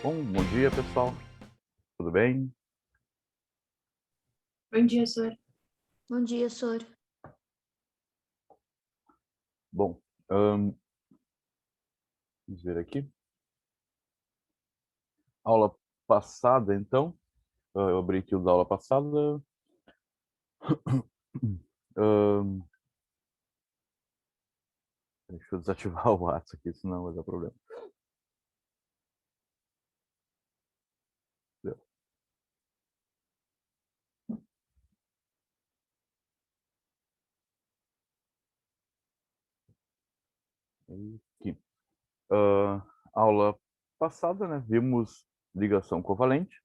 Bom dia, pessoal. Tudo bem? Bom dia, Sor. Bom dia, Sor. Bom, vamos ver aqui. Aula passada, então. Eu abri aqui o da aula passada. Hum, Deixa eu desativar o WhatsApp aqui, senão vai dar problema. Aqui. Aula passada, né, vimos ligação covalente.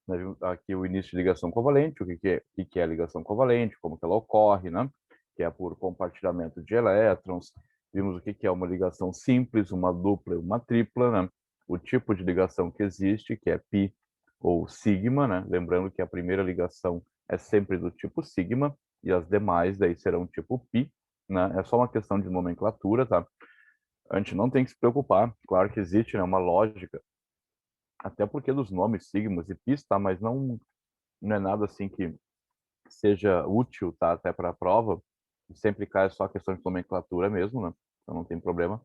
Nós vimos aqui o início de ligação covalente, o que é ligação covalente, como que ela ocorre, né? Que é por compartilhamento de elétrons. Vimos o que é uma ligação simples, uma dupla e uma tripla, né? O tipo de ligação que existe, que é π ou sigma, né? Lembrando que a primeira ligação é sempre do tipo sigma e as demais daí serão tipo π, né? É só uma questão de nomenclatura, tá? A gente não tem que se preocupar. Claro que existe, né, uma lógica, até porque dos nomes sigmas e πs, tá? Mas não é nada assim que seja útil, tá? Até para a prova. Sempre cai só a questão de nomenclatura mesmo, né? Então não tem problema.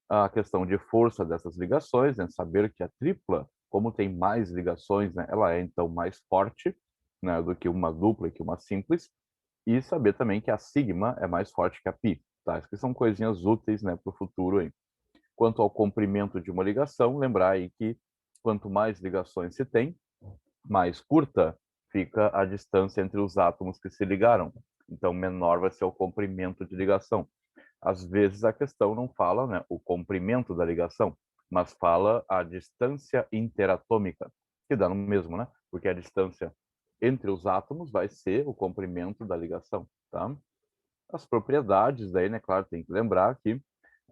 A questão de força dessas ligações, né? Saber que a tripla, como tem mais ligações, né? Ela é então mais forte, né? Do que uma dupla e que uma simples. E saber também que a sigma é mais forte que a pi, tá? Isso que são coisinhas úteis, né? Para o futuro aí. Quanto ao comprimento de uma ligação, lembrar aí que quanto mais ligações se tem, mais curta fica a distância entre os átomos que se ligaram. Então, menor vai ser o comprimento de ligação. Às vezes a questão não fala, né, o comprimento da ligação, mas fala a distância interatômica, que dá no mesmo, né? Porque a distância entre os átomos vai ser o comprimento da ligação, tá? As propriedades daí, né, claro, tem que lembrar que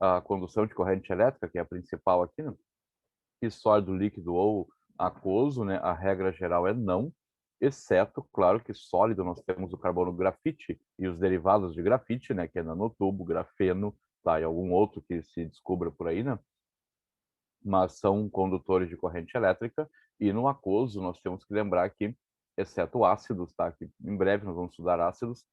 a condução de corrente elétrica, que é a principal aqui, né, que sólido, líquido ou aquoso, né, a regra geral é não, exceto, claro, que sólido nós temos o carbono grafite e os derivados de grafite, né, que é nanotubo, grafeno, tá, e algum outro que se descubra por aí, né, mas são condutores de corrente elétrica. E no aquoso nós temos que lembrar que, exceto ácidos, tá, que em breve nós vamos estudar ácidos,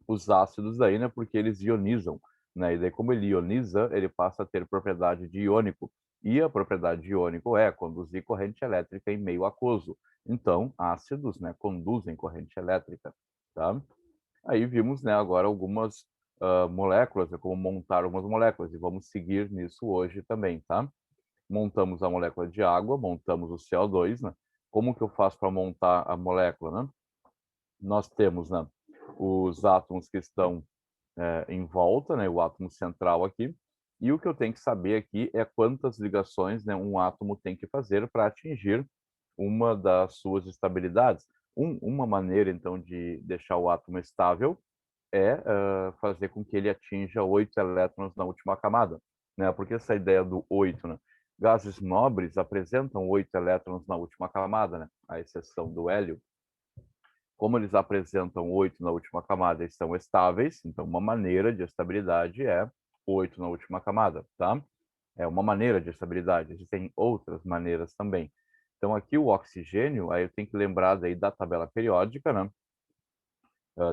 os ácidos daí, né, porque eles ionizam, né, e daí como ele ioniza, ele passa a ter propriedade de iônico, e a propriedade de iônico é conduzir corrente elétrica em meio aquoso. Então, ácidos, né, conduzem corrente elétrica, tá? Aí vimos, né, agora algumas moléculas, né, como montar algumas moléculas, e vamos seguir nisso hoje também, tá? Montamos a molécula de água, montamos o CO2, né? Como que eu faço para montar a molécula, né? Nós temos, né, os átomos que estão em volta, né, o átomo central aqui, e o que eu tenho que saber aqui é quantas ligações, né, um átomo tem que fazer para atingir uma das suas estabilidades. Uma maneira, então, de deixar o átomo estável é fazer com que ele atinja 8 elétrons na última camada, né? Porque essa ideia do 8, né? Gases nobres apresentam 8 elétrons na última camada, né? À exceção do hélio. Como eles apresentam 8 na última camada e são estáveis, então uma maneira de estabilidade é 8 na última camada, tá? É uma maneira de estabilidade, existem outras maneiras também. Então aqui o oxigênio, aí eu tenho que lembrar daí da tabela periódica, né?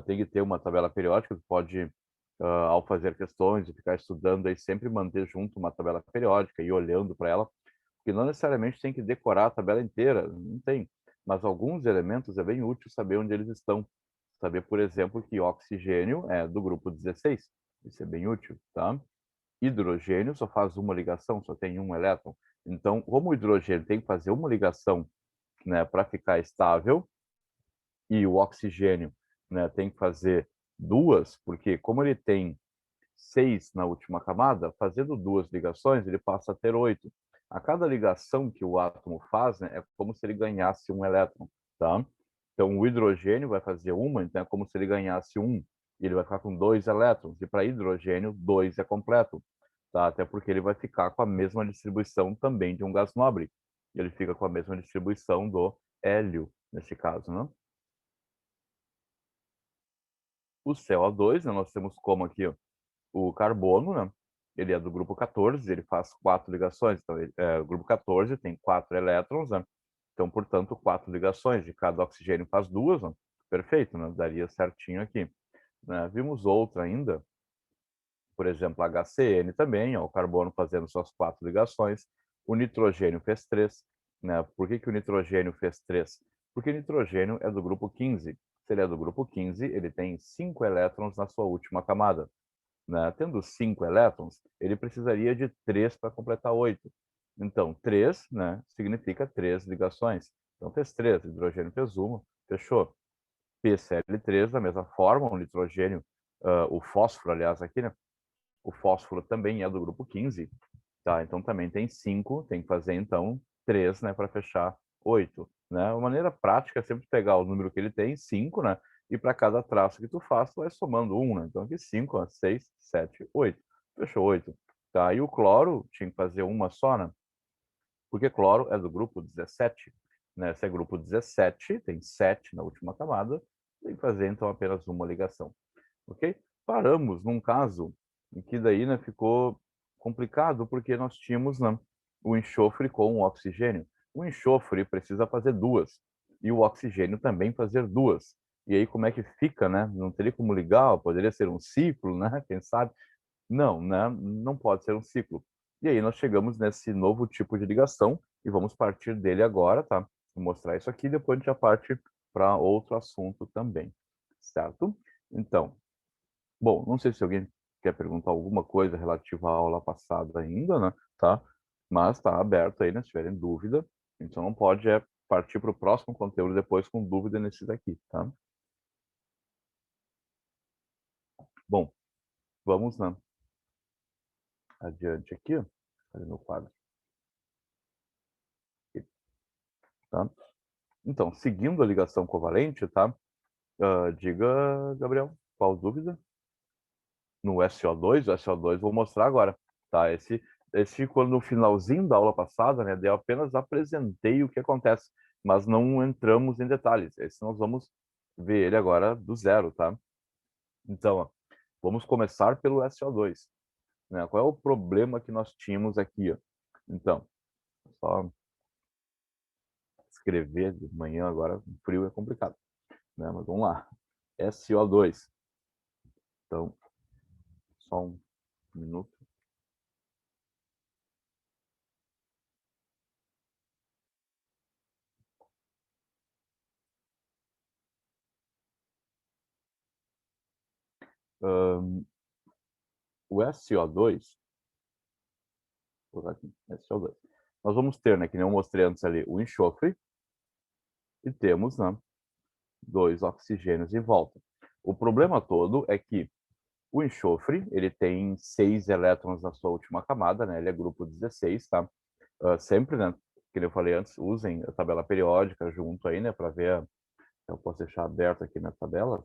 Tem que ter uma tabela periódica, pode, ao fazer questões e ficar estudando aí, sempre manter junto uma tabela periódica e olhando para ela, porque não necessariamente tem que decorar a tabela inteira, não tem. Mas alguns elementos é bem útil saber onde eles estão. Saber, por exemplo, que oxigênio é do grupo 16. Isso é bem útil, tá? Hidrogênio só faz uma ligação, só tem um elétron. Então, como o hidrogênio tem que fazer uma ligação, né, para ficar estável, e o oxigênio, né, tem que fazer duas, porque como ele tem 6 na última camada, fazendo duas ligações, ele passa a ter 8. A cada ligação que o átomo faz, né, é como se ele ganhasse um elétron, tá? Então, o hidrogênio vai fazer uma, então é como se ele ganhasse um, e ele vai ficar com 2 elétrons. E para hidrogênio, 2 é completo, tá? Até porque ele vai ficar com a mesma distribuição também de um gás nobre. Ele fica com a mesma distribuição do hélio, nesse caso, né? O CO2, né, nós temos como aqui ó, o carbono, né? ele é do grupo 14, ele faz 4 ligações. Então, o grupo 14 tem 4 elétrons, né? Então, portanto, 4 ligações. De cada oxigênio faz 2, né? Perfeito, né? Daria certinho aqui. Né? Vimos outra ainda, por exemplo, HCN também, ó, o carbono fazendo suas 4 ligações. O nitrogênio fez 3. Né? Por que o nitrogênio fez 3? Porque o nitrogênio é do grupo 15. Se ele é do grupo 15, ele tem 5 elétrons na sua última camada. Né? Tendo 5 elétrons, ele precisaria de 3 para completar 8. Então, 3, né, significa 3 ligações. Então, fez 3, hidrogênio fez 1, fechou. PCl3, da mesma forma, o nitrogênio, o fósforo, aliás, aqui, né? O fósforo também é do grupo 15, tá? Então, também tem 5, tem que fazer, então, 3, né, para fechar 8. Né? A maneira prática é sempre pegar o número que ele tem, 5, né? E para cada traço que tu faz, tu vai somando 1, né? Então, aqui 5, 6, 7, 8. Fechou 8. Tá? E o cloro tinha que fazer uma só, né? Porque cloro é do grupo 17. Né? Se é grupo 17, tem 7 na última camada, tem que fazer, então, apenas uma ligação. Ok? Paramos num caso em que daí, né, ficou complicado, porque nós tínhamos, né, o enxofre com o oxigênio. O enxofre precisa fazer 2, e o oxigênio também fazer 2. E aí como é que fica, né? Não teria como ligar, poderia ser um ciclo, né? Quem sabe? Não, né? Não pode ser um ciclo. E aí nós chegamos nesse novo tipo de ligação e vamos partir dele agora, tá? Vou mostrar isso aqui, depois a gente já parte para outro assunto também, certo? Então, bom, não sei se alguém quer perguntar alguma coisa relativa à aula passada ainda, né? Tá? Mas está aberto aí, né? Se tiverem dúvida. Então não pode partir para o próximo conteúdo depois com dúvida nesse daqui, tá? Bom, vamos, né, adiante aqui. Cadê meu quadro? Aqui, tá? Então, seguindo a ligação covalente, tá? Diga, Gabriel, qual dúvida? No SO2, o SO2 vou mostrar agora, tá? Esse quando no finalzinho da aula passada, né, eu apenas apresentei o que acontece, mas não entramos em detalhes. Esse nós vamos ver ele agora do zero, tá? Então, ó, vamos começar pelo SO2, né? Qual é o problema que nós tínhamos aqui, ó? Então, só escrever de manhã agora, frio é complicado, né? Mas vamos lá. SO2. Então, só um minuto. O SO2, vou usar aqui, SO2. Nós vamos ter, né, que nem eu mostrei antes ali, o enxofre e temos, né, 2 oxigênios em volta. O problema todo é que o enxofre, ele tem 6 elétrons na sua última camada, né, ele é grupo 16, tá? Sempre, né, que eu falei antes, usem a tabela periódica junto aí, né, para ver, eu posso deixar aberto aqui minha tabela.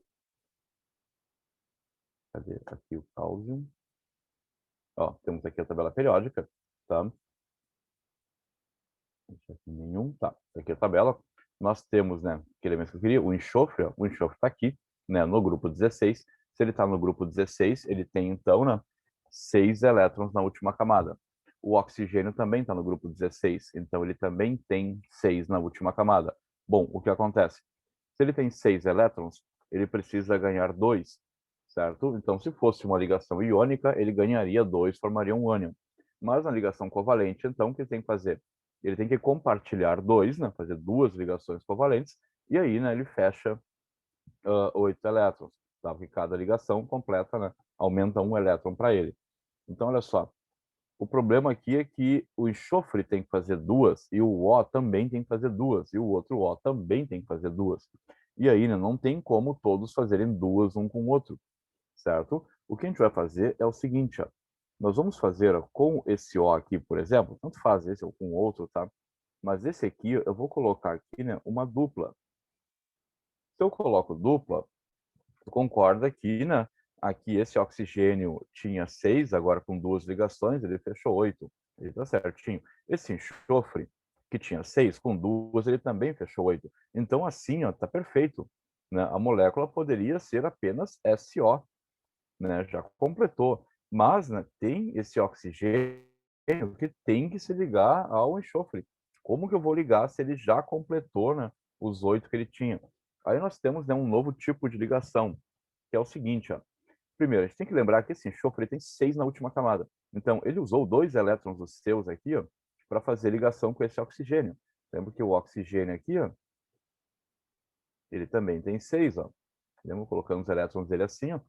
Cadê? Aqui o cálcio. Ó, temos aqui a tabela periódica, tá? Nenhum, tá. Aqui a tabela. Nós temos, né, que elementos que eu queria, o enxofre, ó, o enxofre está aqui, né, no grupo 16. Se ele está no grupo 16, ele tem, então, né, 6 elétrons na última camada. O oxigênio também está no grupo 16, então ele também tem 6 na última camada. Bom, o que acontece? Se ele tem 6 elétrons, ele precisa ganhar 2, certo? Então, se fosse uma ligação iônica, ele ganharia 2, formaria um ânion. Mas na ligação covalente, então, o que ele tem que fazer? Ele tem que compartilhar 2, né? Fazer 2 ligações covalentes, e aí, né, ele fecha 8 elétrons, tá? Porque cada ligação completa, né, aumenta um elétron para ele. Então, olha só, o problema aqui é que o enxofre tem que fazer 2 e o O também tem que fazer 2 e o outro O também tem que fazer 2. E aí, né, não tem como todos fazerem 2 um com o outro, certo? O que a gente vai fazer é o seguinte, ó. Nós vamos fazer, ó, com esse O aqui, por exemplo, tanto faz esse ou com outro, tá? Mas esse aqui, eu vou colocar aqui, né, uma dupla. Se eu coloco dupla, tu concorda que, né, aqui esse oxigênio tinha 6, agora com 2 ligações, ele fechou 8. Ele está certinho. Esse enxofre, que tinha 6, com 2, ele também fechou 8. Então, assim, ó, tá perfeito. Né? A molécula poderia ser apenas SO, né? Já completou. Mas, né, tem esse oxigênio que tem que se ligar ao enxofre. Como que eu vou ligar se ele já completou, né, os 8 que ele tinha? Aí nós temos, né, um novo tipo de ligação, que é o seguinte, ó. Primeiro, a gente tem que lembrar que esse enxofre tem 6 na última camada. Então, ele usou 2 elétrons dos seus aqui, ó, para fazer ligação com esse oxigênio. Lembra que o oxigênio aqui, ó, ele também tem 6, ó. Lembra? Colocando os elétrons dele assim, ó.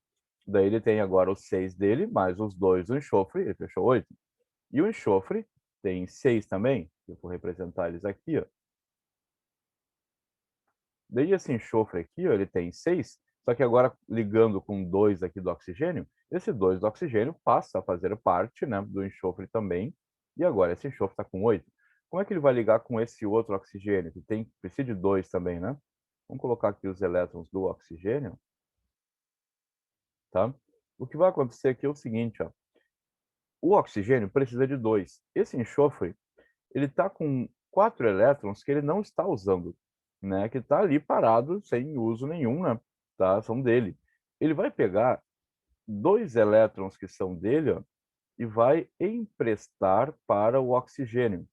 Daí ele tem agora os 6 dele, mais os 2 do enxofre, ele fechou 8. E o enxofre tem 6 também, eu vou representar eles aqui, ó. Daí esse enxofre aqui, ó, ele tem 6, só que agora ligando com 2 aqui do oxigênio, esse 2 do oxigênio passa a fazer parte, né, do enxofre também, e agora esse enxofre está com 8. Como é que ele vai ligar com esse outro oxigênio, que precisa de 2 também, né? Vamos colocar aqui os elétrons do oxigênio, tá? O que vai acontecer aqui é o seguinte, ó. O oxigênio precisa de 2. Esse enxofre, ele está com 4 elétrons que ele não está usando, né? Que está ali parado, sem uso nenhum, né? Tá? São dele. Ele vai pegar 2 elétrons que são dele, ó, e vai emprestar para o oxigênio,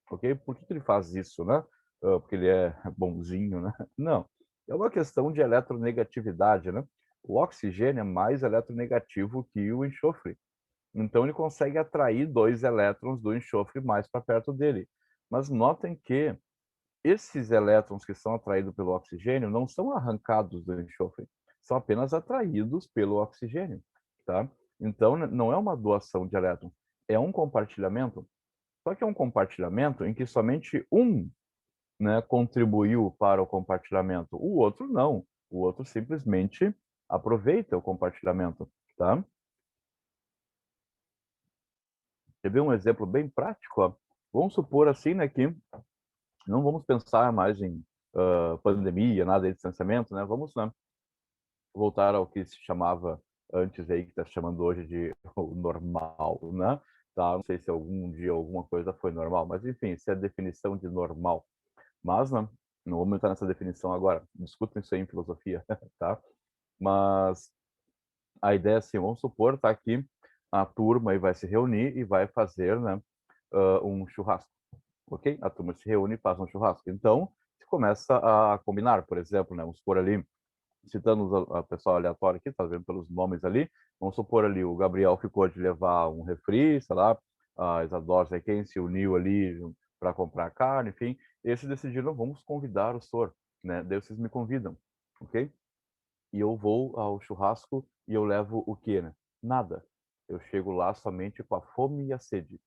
ok? Por que ele faz isso, né? Porque ele é bonzinho, né? Não. É uma questão de eletronegatividade, né? O oxigênio é mais eletronegativo que o enxofre. Então ele consegue atrair 2 elétrons do enxofre mais para perto dele. Mas notem que esses elétrons que são atraídos pelo oxigênio não são arrancados do enxofre, são apenas atraídos pelo oxigênio, tá? Então não é uma doação de elétrons, é um compartilhamento. Só que é um compartilhamento em que somente um, né, contribuiu para o compartilhamento, o outro não. O outro simplesmente aproveita o compartilhamento, tá? Quer ver um exemplo bem prático? Ó? Vamos supor assim, né, que não vamos pensar mais em pandemia, nada de distanciamento, né? Vamos, né, voltar ao que se chamava antes aí, que está se chamando hoje de o normal, né? Tá? Não sei se algum dia alguma coisa foi normal, mas enfim, isso é a definição de normal. Mas, né, não vamos entrar nessa definição agora. Discutam isso aí em filosofia, tá? Mas a ideia é assim, vamos supor, tá, que a turma aí vai se reunir e vai fazer, né, um churrasco, ok? A turma se reúne e faz um churrasco. Então, se começa a combinar, por exemplo, né, vamos supor ali, citando a pessoa aleatória aqui, tá vendo pelos nomes ali, vamos supor ali, o Gabriel ficou de levar um refri, sei lá, a Isadora, sei quem, se uniu ali para comprar carne, enfim, esses decidiram, vamos convidar o senhor, né? Daí vocês me convidam, ok? E eu vou ao churrasco e eu levo o quê, né? Nada. Eu chego lá somente com a fome e a sede,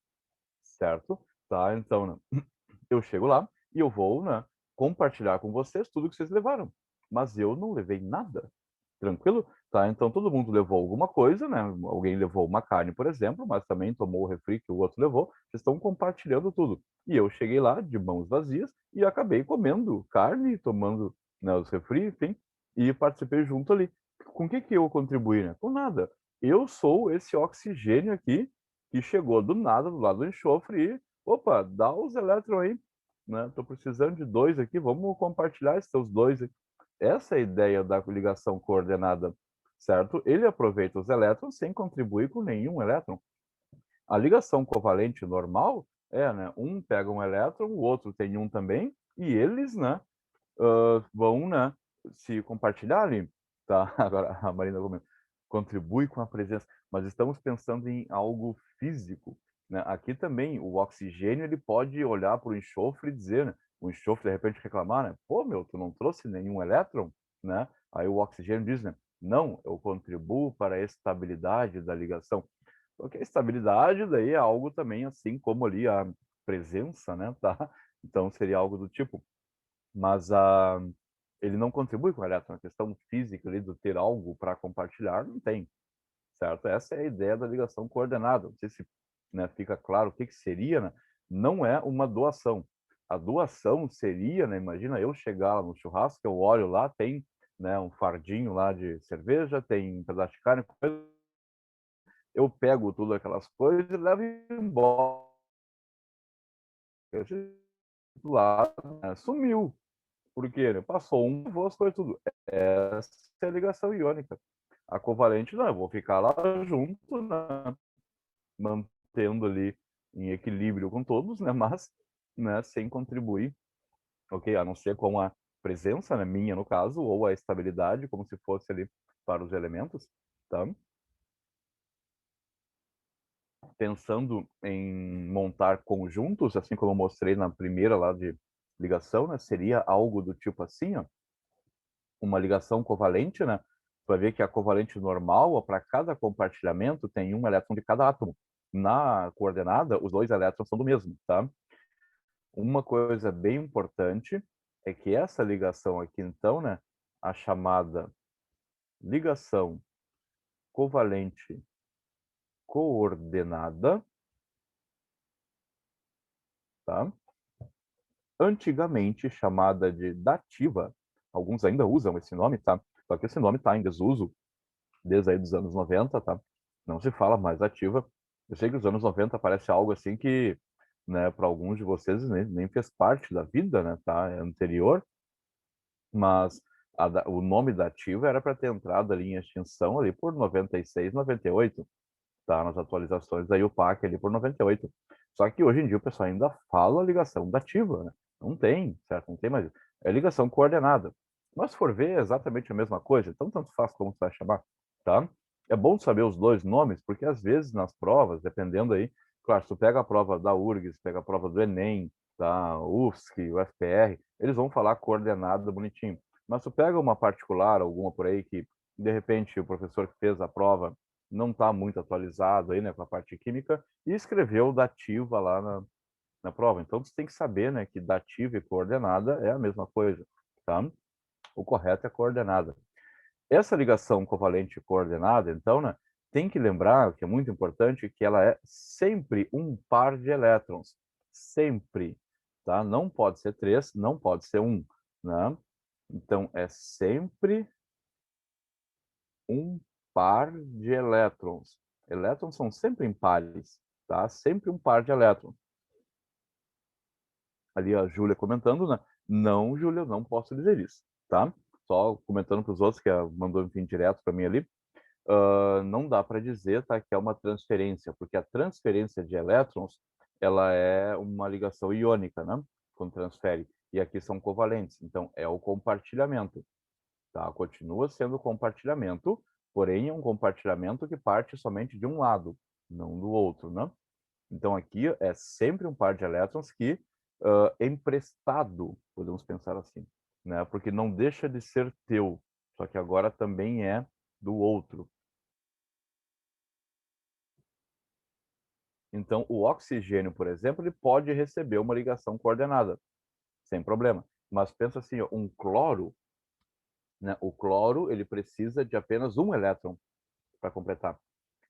certo? Tá, então, né? Eu chego lá e eu vou, né, compartilhar com vocês tudo que vocês levaram. Mas eu não levei nada. Tranquilo? Tá, então todo mundo levou alguma coisa, né? Alguém levou uma carne, por exemplo, mas também tomou o refri que o outro levou. Vocês estão compartilhando tudo. E eu cheguei lá de mãos vazias e acabei comendo carne, tomando, né, os refri, enfim, e participei junto ali. Com o que eu contribuí, né? Com nada. Eu sou esse oxigênio aqui que chegou do nada, do lado do enxofre e, opa, dá os elétrons aí, né? Tô precisando de 2 aqui, vamos compartilhar esses teus 2 aqui. Essa é a ideia da ligação coordenada, certo? Ele aproveita os elétrons sem contribuir com nenhum elétron. A ligação covalente normal é, né, um pega um elétron, o outro tem um também, e eles, né, vão, né, se compartilhar ali, tá? Agora a Marina comenta, contribui com a presença, mas estamos pensando em algo físico, né? Aqui também o oxigênio ele pode olhar para o enxofre e dizer, né, o enxofre de repente reclamar, né? Pô, meu, tu não trouxe nenhum elétron, né? Aí o oxigênio diz, né? Não, eu contribuo para a estabilidade da ligação. Porque a estabilidade daí é algo também assim como ali a presença, né? Tá? Então seria algo do tipo, mas ele não contribui com o elétron. A questão física ali do ter algo para compartilhar não tem, certo? Essa é a ideia da ligação coordenada. Não sei se, né, fica claro o que seria, né? Não é uma doação. A doação seria, né, imagina eu chegar lá no churrasco, eu olho lá, tem, né, um fardinho lá de cerveja, tem um pedaço de carne, eu pego tudo aquelas coisas e levo embora. Esse lá, né, sumiu. Porque, né, passou um, levou as coisas tudo. Essa é a ligação iônica. A covalente, não, eu vou ficar lá junto, né? Mantendo ali em equilíbrio com todos, né? Mas, né, sem contribuir, ok? A não ser com a presença, né, minha no caso, ou a estabilidade, como se fosse ali para os elementos, tá? Pensando em montar conjuntos, assim como eu mostrei na primeira lá de ligação, né? Seria algo do tipo assim, ó, uma ligação covalente, né? Vai ver que a covalente normal, para cada compartilhamento, tem um elétron de cada átomo. Na coordenada, os dois elétrons são do mesmo, tá? Uma coisa bem importante é que essa ligação aqui, então, né? A chamada ligação covalente coordenada, tá? Antigamente chamada de dativa, alguns ainda usam esse nome, tá? Só que esse nome está em desuso desde aí dos anos 90, tá? Não se fala mais dativa. Eu sei que os anos 90 parece algo assim que, né, para alguns de vocês nem fez parte da vida, né, tá? É anterior, mas o nome da ativa era para ter entrado ali em extinção ali por 96, 98, tá? Nas atualizações da UPAC ali por 98. Só que hoje em dia o pessoal ainda fala ligação dativa, né? Não tem, certo? Não tem mais. É ligação coordenada. Mas se for ver, é exatamente a mesma coisa. Então, tanto faz como você vai chamar, tá? É bom saber os dois nomes, porque às vezes nas provas, dependendo aí, claro, se tu pega a prova da URGS, pega a prova do Enem, da UFSC, UFPR, eles vão falar coordenada bonitinho. Mas tu pega uma particular, alguma por aí, que de repente o professor que fez a prova não está muito atualizado aí, né, com a parte química, e escreveu dativa lá na prova. Então, você tem que saber, né, que dativa e coordenada é a mesma coisa, tá? O correto é coordenada. Essa ligação covalente coordenada, então, né, tem que lembrar, que é muito importante, que ela é sempre um par de elétrons. Sempre, tá? Não pode ser 3, não pode ser 1, né? Então, é sempre um par de elétrons. Elétrons são sempre impares, tá? Sempre um par de elétrons. Ali a Júlia comentando, né? Não, Júlia, não posso dizer isso, tá? Só comentando para os outros, que mandou enfim direto para mim ali. Não dá para dizer, tá, que é uma transferência, porque a transferência de elétrons, ela é uma ligação iônica, né? Quando transfere. E aqui são covalentes. Então, é o compartilhamento. Tá? Continua sendo compartilhamento, porém é um compartilhamento que parte somente de um lado, não do outro, né? Então aqui é sempre um par de elétrons que é emprestado, podemos pensar assim, né? Porque não deixa de ser teu, só que agora também é do outro. Então o oxigênio, por exemplo, ele pode receber uma ligação coordenada, sem problema. Mas pensa assim, ó, um cloro, né? O cloro ele precisa de apenas um elétron para completar.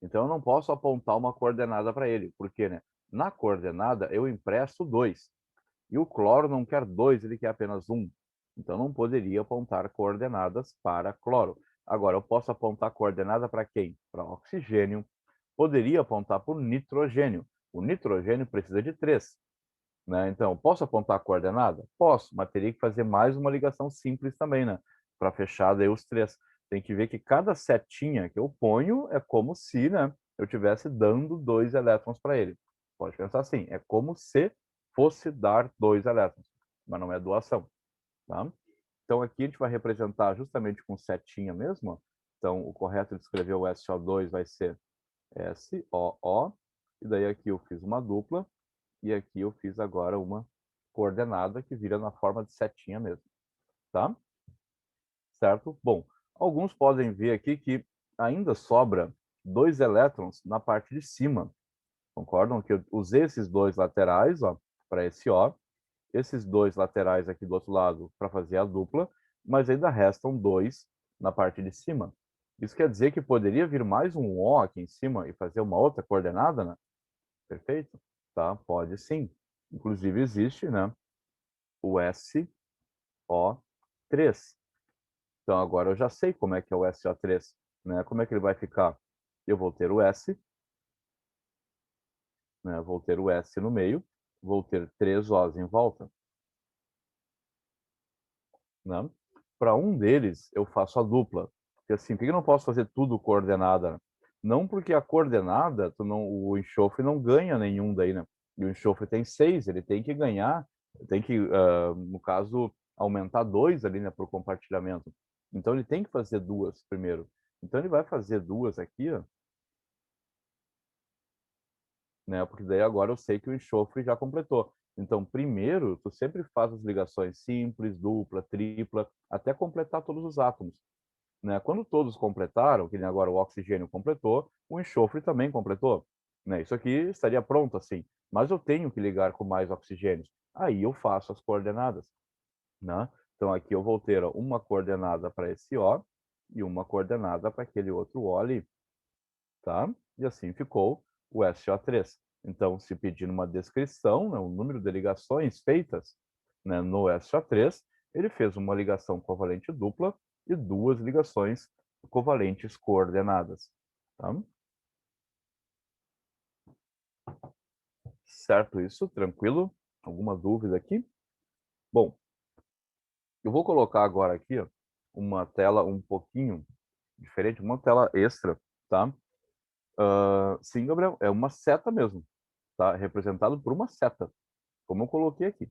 Então eu não posso apontar uma coordenada para ele, porque, né, na coordenada eu empresto 2. E o cloro não quer 2, ele quer apenas 1. Então não poderia apontar coordenadas para cloro. Agora, eu posso apontar coordenada para quem? Para oxigênio. Poderia apontar para o nitrogênio. O nitrogênio precisa de 3. Né? Então, posso apontar a coordenada? Posso, mas teria que fazer mais uma ligação simples também, né? Para fechar daí os 3. Tem que ver que cada setinha que eu ponho é como se, né, eu estivesse dando 2 elétrons para ele. Pode pensar assim, é como se fosse dar 2 elétrons, mas não é doação, tá? Então aqui a gente vai representar justamente com setinha mesmo, ó. Então o correto de escrever o SO2 vai ser SOO, e daí aqui eu fiz uma dupla, e aqui eu fiz agora uma coordenada que vira na forma de setinha mesmo, tá? Certo? Bom, alguns podem ver aqui que ainda sobra 2 elétrons na parte de cima. Concordam que eu usei esses 2 laterais, ó, para esse O, esses 2 laterais aqui do outro lado para fazer a dupla, mas ainda restam 2 na parte de cima. Isso quer dizer que poderia vir mais um O aqui em cima e fazer uma outra coordenada, né? Perfeito? Tá? Pode sim. Inclusive existe, né, o SO3. Então agora eu já sei como é que é o SO3, né? Como é que ele vai ficar? Eu vou ter o S, né? Vou ter o S no meio, vou ter 3 Os em volta, né? Para um deles eu faço a dupla, Porque assim, por que eu não posso fazer tudo coordenada, né? Não porque a coordenada, o enxofre não ganha nenhum daí, né? E o enxofre tem 6, ele tem que ganhar, tem que, no caso, aumentar 2 ali, né, para o compartilhamento. Então ele tem que fazer 2 primeiro. Então ele vai fazer 2 aqui, ó, né? Porque daí agora eu sei que o enxofre já completou. Então, primeiro, tu sempre faz as ligações simples, dupla, tripla, até completar todos os átomos, né? Quando todos completaram, que nem agora o oxigênio completou, o enxofre também completou, né? Isso aqui estaria pronto assim, mas eu tenho que ligar com mais oxigênios. Aí eu faço as coordenadas, né? Então aqui eu vou ter uma coordenada para esse O e uma coordenada para aquele outro O ali, tá? E assim ficou o SO3. Então, se pedir uma descrição, né, o número de ligações feitas, né, no SO3, ele fez uma ligação covalente dupla e 2 ligações covalentes coordenadas. Tá? Certo isso? Tranquilo? Alguma dúvida aqui? Bom, eu vou colocar agora aqui ó, uma tela um pouquinho diferente, uma tela extra, tá? Sim, Gabriel, é uma seta mesmo, tá? Representado por uma seta, como eu coloquei aqui,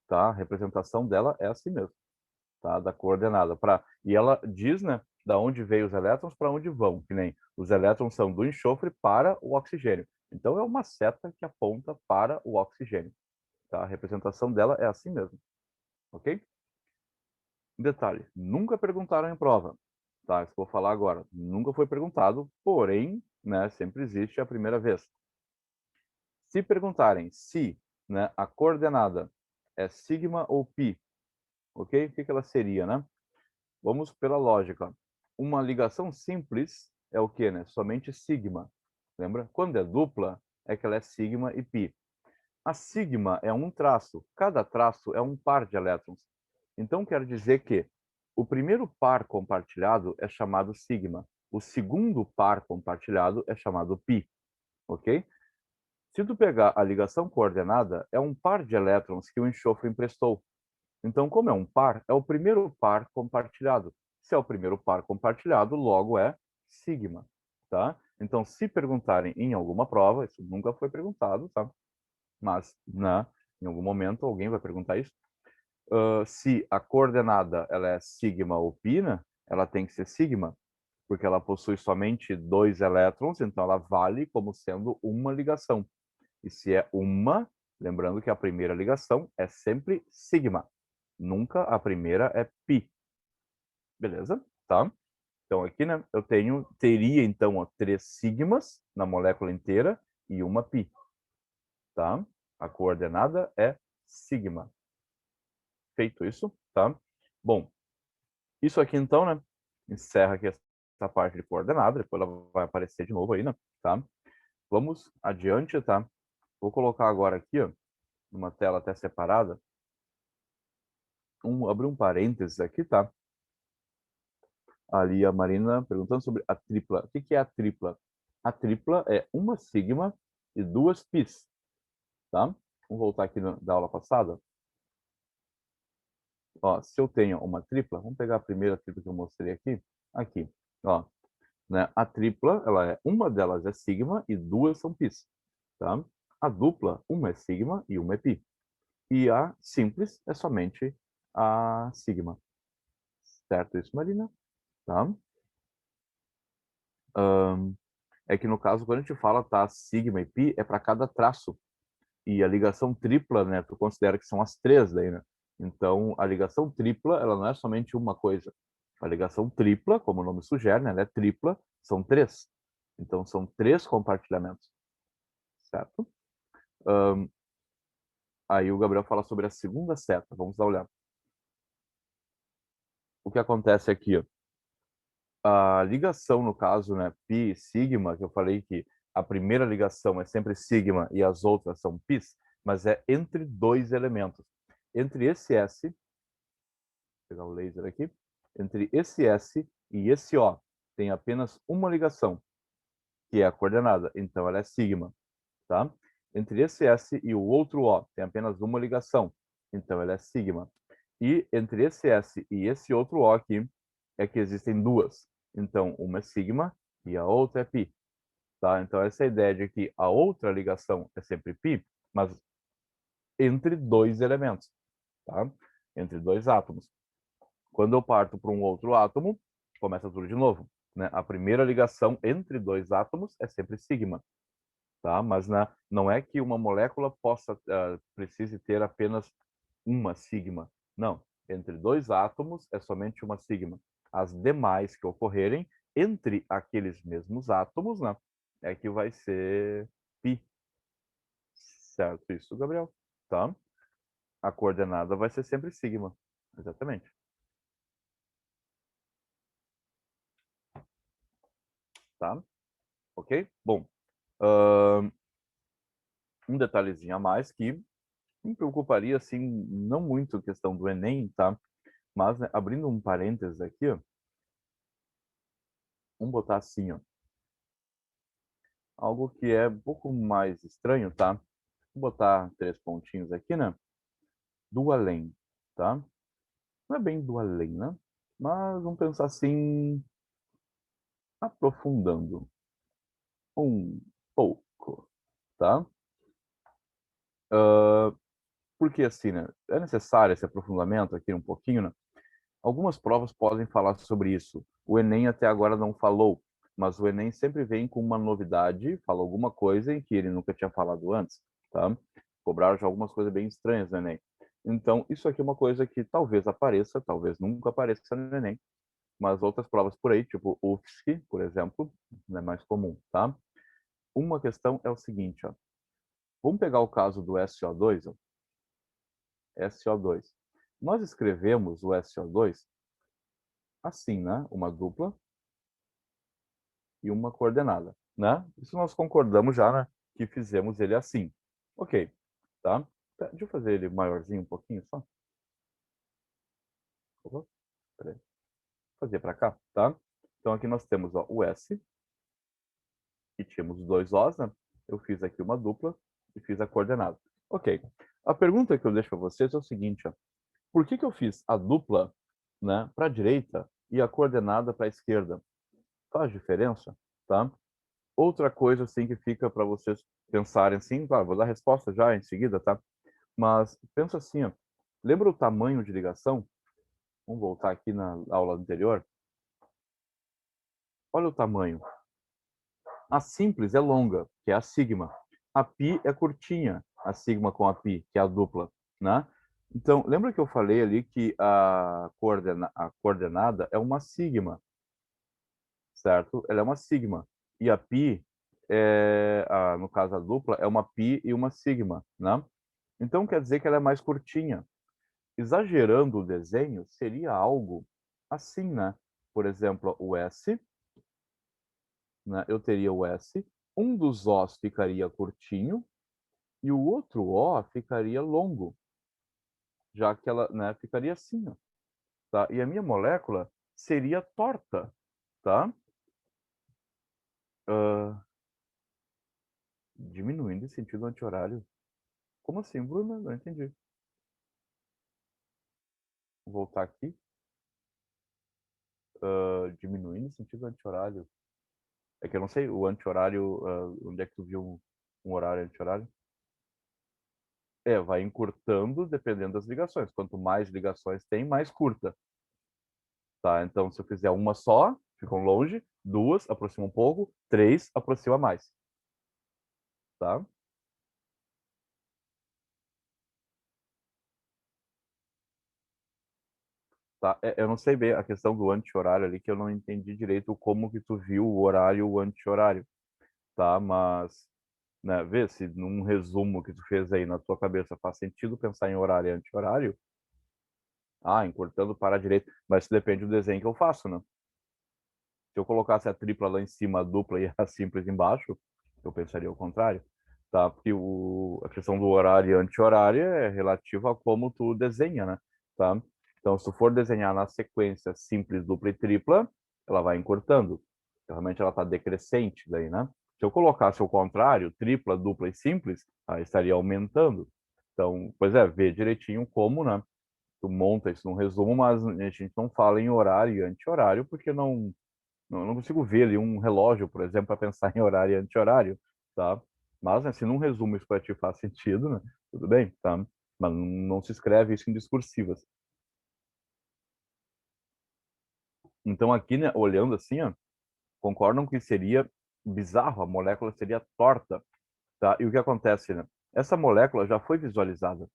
tá? A representação dela é assim mesmo, tá? Da coordenada. E ela diz, né, da onde veio os elétrons para onde vão, que nem os elétrons são do enxofre para o oxigênio. Então é uma seta que aponta para o oxigênio, tá? A representação dela é assim mesmo, ok? Detalhe, nunca perguntaram em prova, tá? Isso que eu vou falar agora. Nunca foi perguntado, porém, né, sempre existe a primeira vez. Se perguntarem se, né, a coordenada é sigma ou pi, ok? O que ela seria, né? Vamos pela lógica. Uma ligação simples é o quê, né? Somente sigma. Lembra? Quando é dupla, é que ela é sigma e pi. A sigma é um traço. Cada traço é um par de elétrons. Então, quer dizer que o primeiro par compartilhado é chamado sigma. O segundo par compartilhado é chamado pi. Ok? Se tu pegar a ligação coordenada, é um par de elétrons que o enxofre emprestou. Então, como é um par, é o primeiro par compartilhado. Se é o primeiro par compartilhado, logo é sigma, tá? Então, se perguntarem em alguma prova, isso nunca foi perguntado, tá? Mas, né, em algum momento alguém vai perguntar isso. Se a coordenada ela é sigma ou pi, né, ela tem que ser sigma, porque ela possui somente 2 elétrons, então ela vale como sendo uma ligação. E se é uma, lembrando que a primeira ligação é sempre sigma. Nunca a primeira é pi. Beleza? Tá? Então aqui, né, teria então ó, 3 sigmas na molécula inteira e uma pi. Tá? A coordenada é sigma. Feito isso, tá? Bom, isso aqui então, né, encerra aqui essa parte de coordenada, depois ela vai aparecer de novo aí, né, tá? Vamos adiante, tá? Vou colocar agora aqui, ó, numa tela até separada, abrir um parênteses aqui, tá? Ali a Marina perguntando sobre a tripla. O que é a tripla? A tripla é uma sigma e 2 pis, tá? Vamos voltar aqui da aula passada. Ó, se eu tenho uma tripla, vamos pegar a primeira tripla que eu mostrei aqui. Aqui, ó. Né? A tripla, uma delas é sigma e 2 são pis, tá? A dupla, uma é sigma e uma é pi. E a simples é somente a sigma. Certo isso, Marina? Tá? É que no caso, quando a gente fala tá, sigma e pi, é para cada traço. E a ligação tripla, né, tu considera que são as 3 daí, né? Então, a ligação tripla, ela não é somente uma coisa. A ligação tripla, como o nome sugere, né, ela é tripla, são 3. Então, são 3 compartilhamentos, certo? Aí o Gabriel fala sobre a segunda seta. Vamos dar uma olhada. O que acontece aqui, ó, a ligação, no caso, né, pi, sigma, que eu falei que a primeira ligação é sempre sigma e as outras são pis, mas é entre 2 elementos. Entre esse S, vou pegar o laser aqui, entre esse S e esse O, tem apenas uma ligação, que é a coordenada, então ela é sigma, tá? Entre esse S e o outro O, tem apenas uma ligação, então ela é sigma. E entre esse S e esse outro O aqui, é que existem 2. Então, uma é sigma e a outra é π. Tá? Então, essa ideia de que a outra ligação é sempre π, mas entre dois elementos, tá? Entre dois átomos. Quando eu parto para um outro átomo, começa tudo de novo. Né? A primeira ligação entre dois átomos é sempre sigma. Tá? Mas não é que uma molécula precise ter apenas uma sigma. Não. Entre dois átomos é somente uma sigma. As demais que ocorrerem entre aqueles mesmos átomos, né, é que vai ser π. Certo isso, Gabriel? Tá? A coordenada vai ser sempre sigma. Exatamente. Tá? Ok? Bom, um detalhezinho a mais que me preocuparia, assim, não muito a questão do Enem, tá? Mas, né, abrindo um parênteses aqui, ó, vamos botar assim, ó, algo que é um pouco mais estranho, tá? Vou botar 3 pontinhos aqui, né? Do além, tá? Não é bem do além, né? Mas vamos pensar assim, aprofundando um pouco, tá? Porque assim, né? É necessário esse aprofundamento aqui um pouquinho, né? Algumas provas podem falar sobre isso. O Enem até agora não falou, mas o Enem sempre vem com uma novidade, fala alguma coisa em que ele nunca tinha falado antes, tá? Cobraram já algumas coisas bem estranhas no Enem. Então, isso aqui é uma coisa que talvez apareça, talvez nunca apareça no Enem, mas outras provas por aí, tipo o UFSC, por exemplo, é mais comum, tá? Uma questão é o seguinte, ó. Vamos pegar o caso do SO2, ó. SO2. Nós escrevemos o SO2 assim, né? Uma dupla e uma coordenada, né? Isso nós concordamos já, né? Que fizemos ele assim. Ok, tá? Deixa eu fazer ele maiorzinho um pouquinho só. Por favor. Peraí. Vou fazer para cá, tá? Então aqui nós temos ó, o S, e tínhamos dois Os, né? Eu fiz aqui uma dupla e fiz a coordenada. Ok. A pergunta que eu deixo para vocês é o seguinte, ó. Por que eu fiz a dupla, né, para a direita e a coordenada para a esquerda? Faz diferença, tá? Outra coisa assim que fica para vocês pensarem assim, claro, vou dar a resposta já em seguida, tá? Mas pensa assim, ó, lembra o tamanho de ligação? Vamos voltar aqui na aula anterior. Olha o tamanho. A simples é longa, que é a sigma. A pi é curtinha, a sigma com a pi, que é a dupla, né? Então, lembra que eu falei ali que a coordenada é uma sigma, certo? Ela é uma sigma. E a pi, no caso a dupla, é uma pi e uma sigma, né? Então quer dizer que ela é mais curtinha. Exagerando o desenho, seria algo assim, né? Por exemplo, o S, né? Eu teria o S, um dos Os ficaria curtinho e o outro O ficaria longo, já que ela, né, ficaria assim, ó, tá? E a minha molécula seria torta, tá? Uh, diminuindo em sentido anti-horário. Como assim, Bruno? Não entendi. Vou voltar aqui. Diminuindo em sentido anti-horário. É que eu não sei, o anti-horário, onde é que tu viu um horário anti-horário? Vai encurtando dependendo das ligações. Quanto mais ligações tem, mais curta. Tá? Então, se eu fizer uma só, ficam longe. Duas, aproxima um pouco. Três, aproxima mais. Tá? Tá? Eu não sei bem a questão do anti-horário ali, que eu não entendi direito como que tu viu o horário e o anti-horário. Tá? Mas, né, vê se num resumo que tu fez aí na tua cabeça faz sentido pensar em horário e anti-horário. Encurtando para a direita. Mas isso depende do desenho que eu faço, né? Se eu colocasse a tripla lá em cima, a dupla e a simples embaixo, eu pensaria o contrário, tá? Porque a questão do horário e anti-horário é relativa a como tu desenha, né? Tá? Então, se tu for desenhar na sequência simples, dupla e tripla, ela vai encurtando. Realmente ela está decrescente daí, né? Se eu colocasse o contrário, tripla, dupla e simples, aí estaria aumentando. Então, pois é, vê direitinho como, né? Tu monta isso num resumo, mas a gente não fala em horário e anti-horário, porque não não consigo ver ali um relógio, por exemplo, para pensar em horário e anti-horário, tá? Mas, né, se num resumo isso para ti faz sentido, né? Tudo bem, tá? Mas não se escreve isso em discursivas. Então aqui, né, olhando assim, ó, concordam que seria bizarro, a molécula seria torta, tá? E o que acontece, né? Essa molécula já foi visualizada,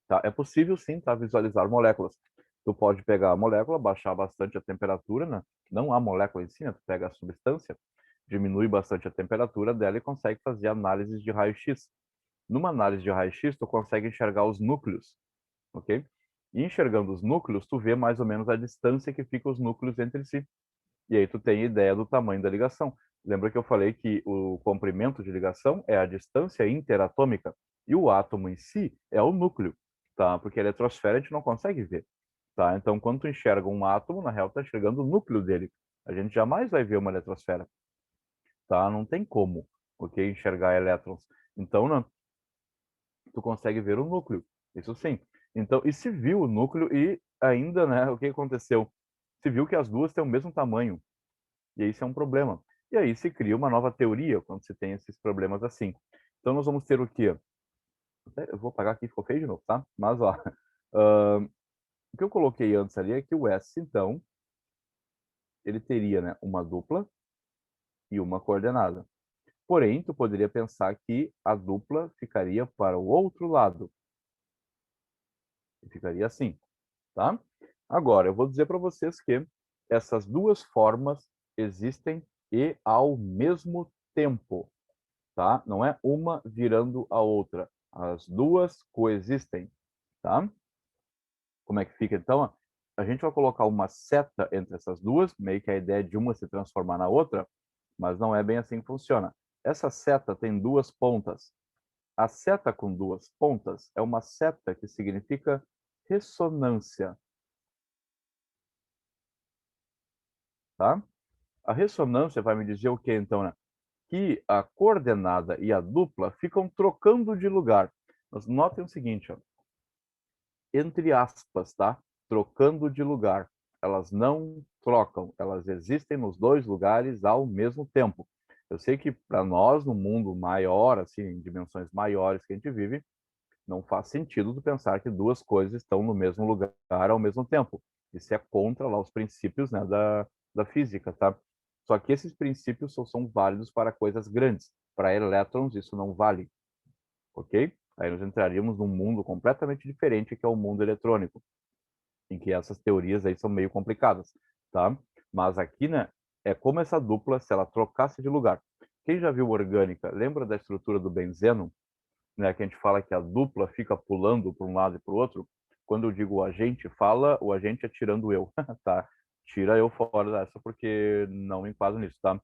tá? É possível sim, tá, visualizar moléculas. Tu pode pegar a molécula, baixar bastante a temperatura, né? Não a molécula em si, né? Tu pega a substância, diminui bastante a temperatura dela e consegue fazer análises de raio-x. Numa análise de raio-x, tu consegue enxergar os núcleos, ok? E enxergando os núcleos, tu vê mais ou menos a distância que ficam os núcleos entre si. E aí tu tem ideia do tamanho da ligação. Lembra que eu falei que o comprimento de ligação é a distância interatômica e o átomo em si é o núcleo, tá? Porque a eletrosfera a gente não consegue ver, tá? Então, quando tu enxerga um átomo, na real, tu tá enxergando o núcleo dele. A gente jamais vai ver uma eletrosfera, tá? Não tem como, ok? Enxergar elétrons. Então, né, tu consegue ver o núcleo, isso sim. Então, e se viu o núcleo e ainda, né, o que aconteceu? Se viu que as duas têm o mesmo tamanho, e isso é um problema. E aí se cria uma nova teoria quando se tem esses problemas assim. Então nós vamos ter o quê? Eu vou apagar aqui, ficou feio de novo, tá? Mas, ó, o que eu coloquei antes ali é que o S, então, ele teria, né, uma dupla e uma coordenada. Porém, tu poderia pensar que a dupla ficaria para o outro lado. E ficaria assim, tá? Agora, eu vou dizer para vocês que essas duas formas existem e ao mesmo tempo, tá? Não é uma virando a outra. As duas coexistem, tá? Como é que fica então? A gente vai colocar uma seta entre essas duas, meio que a ideia de uma se transformar na outra, mas não é bem assim que funciona. Essa seta tem duas pontas. A seta com duas pontas é uma seta que significa ressonância, tá? A ressonância vai me dizer o que então, né? Que a coordenada e a dupla ficam trocando de lugar. Mas notem o seguinte, ó, entre aspas, tá? Trocando de lugar. Elas não trocam, elas existem nos dois lugares ao mesmo tempo. Eu sei que para nós, no mundo maior, assim, em dimensões maiores que a gente vive, não faz sentido tu pensar que duas coisas estão no mesmo lugar ao mesmo tempo. Isso é contra lá os princípios, né, da física, tá? Só que esses princípios só são válidos para coisas grandes. Para elétrons, isso não vale, ok? Aí nós entraríamos num mundo completamente diferente, que é o mundo eletrônico, em que essas teorias aí são meio complicadas, tá? Mas aqui, né, é como essa dupla, se ela trocasse de lugar. Quem já viu orgânica, lembra da estrutura do benzeno, né, que a gente fala que a dupla fica pulando para um lado e para o outro? Quando eu digo o agente fala, o agente é tirando eu, tá? Tira eu fora dessa porque não me enquadro nisso, tá?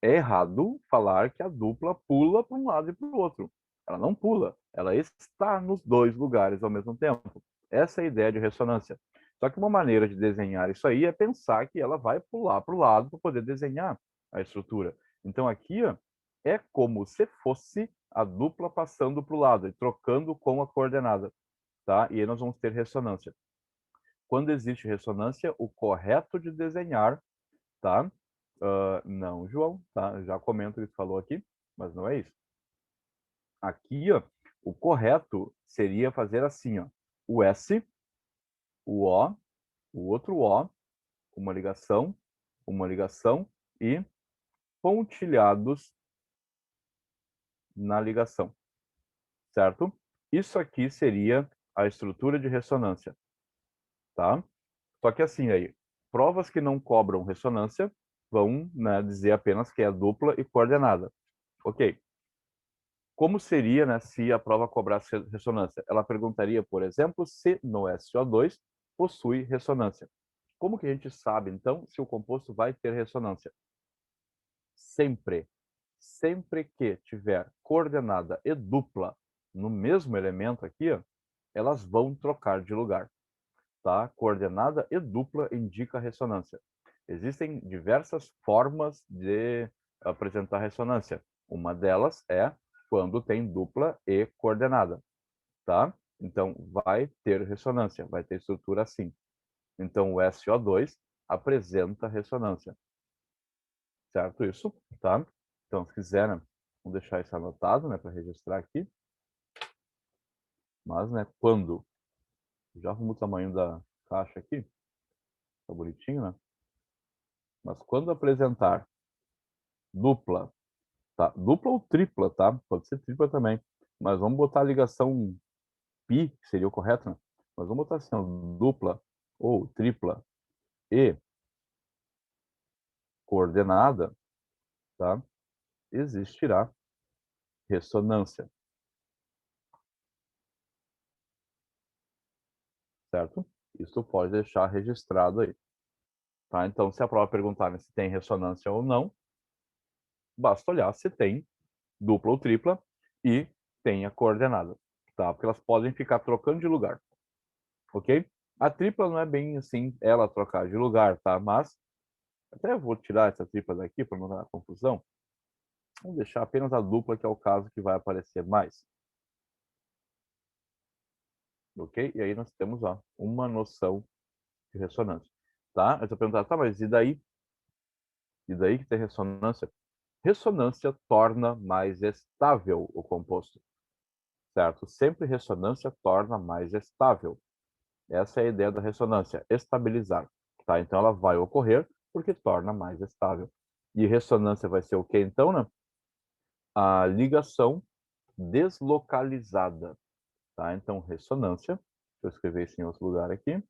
É errado falar que a dupla pula para um lado e para o outro. Ela não pula, ela está nos dois lugares ao mesmo tempo. Essa é a ideia de ressonância. Só que uma maneira de desenhar isso aí é pensar que ela vai pular para o lado para poder desenhar a estrutura. Então aqui ó, é como se fosse a dupla passando para o lado e trocando com a coordenada, tá? E aí nós vamos ter ressonância. Quando existe ressonância, o correto de desenhar, tá? Não, João, tá? Eu já comento o que tu falou aqui, mas não é isso. Aqui, ó, o correto seria fazer assim, ó. O S, o O, o outro O, uma ligação e pontilhados na ligação, certo? Isso aqui seria a estrutura de ressonância, tá? Só que assim aí, provas que não cobram ressonância vão, né, dizer apenas que é dupla e coordenada. Ok. Como seria, né, se a prova cobrasse ressonância? Ela perguntaria, por exemplo, se no SO2 possui ressonância. Como que a gente sabe, então, se o composto vai ter ressonância? Sempre, sempre que tiver coordenada e dupla no mesmo elemento aqui, ó, elas vão trocar de lugar, tá? Coordenada e dupla indica ressonância. Existem diversas formas de apresentar ressonância. Uma delas é quando tem dupla e coordenada, tá? Então, vai ter ressonância, vai ter estrutura assim. Então, o SO2 apresenta ressonância. certo? Isso, tá? Então, se quiser, né, vamos deixar isso anotado, né, para registrar aqui. Mas, né, quando já arrumo o tamanho da caixa aqui, tá bonitinho, né? Mas quando apresentar dupla, tá? Dupla ou tripla, tá? Pode ser tripla também. Mas vamos botar a ligação pi, que seria o correto, né? Mas vamos botar assim, ó, dupla ou tripla e coordenada, tá? Existirá ressonância, certo? Isso pode deixar registrado aí, tá? Então, se a prova perguntar, né, se tem ressonância ou não, basta olhar se tem dupla ou tripla e tem a coordenada, tá? Porque elas podem ficar trocando de lugar, ok? A tripla não é bem assim, ela trocar de lugar, tá? Mas, até vou tirar essa tripla daqui para não dar confusão. Vamos deixar apenas a dupla, que é o caso que vai aparecer mais. Ok? E aí nós temos, ó, uma noção de ressonância. Tá? Eu estou perguntando, tá, mas e daí? E daí que tem ressonância? Ressonância torna mais estável o composto, certo? Sempre ressonância torna mais estável. Essa é a ideia da ressonância, estabilizar. Tá? Então ela vai ocorrer porque torna mais estável. E ressonância vai ser o que então, né? A ligação deslocalizada. Tá? Então, ressonância. Deixa eu escrever isso em outro lugar aqui.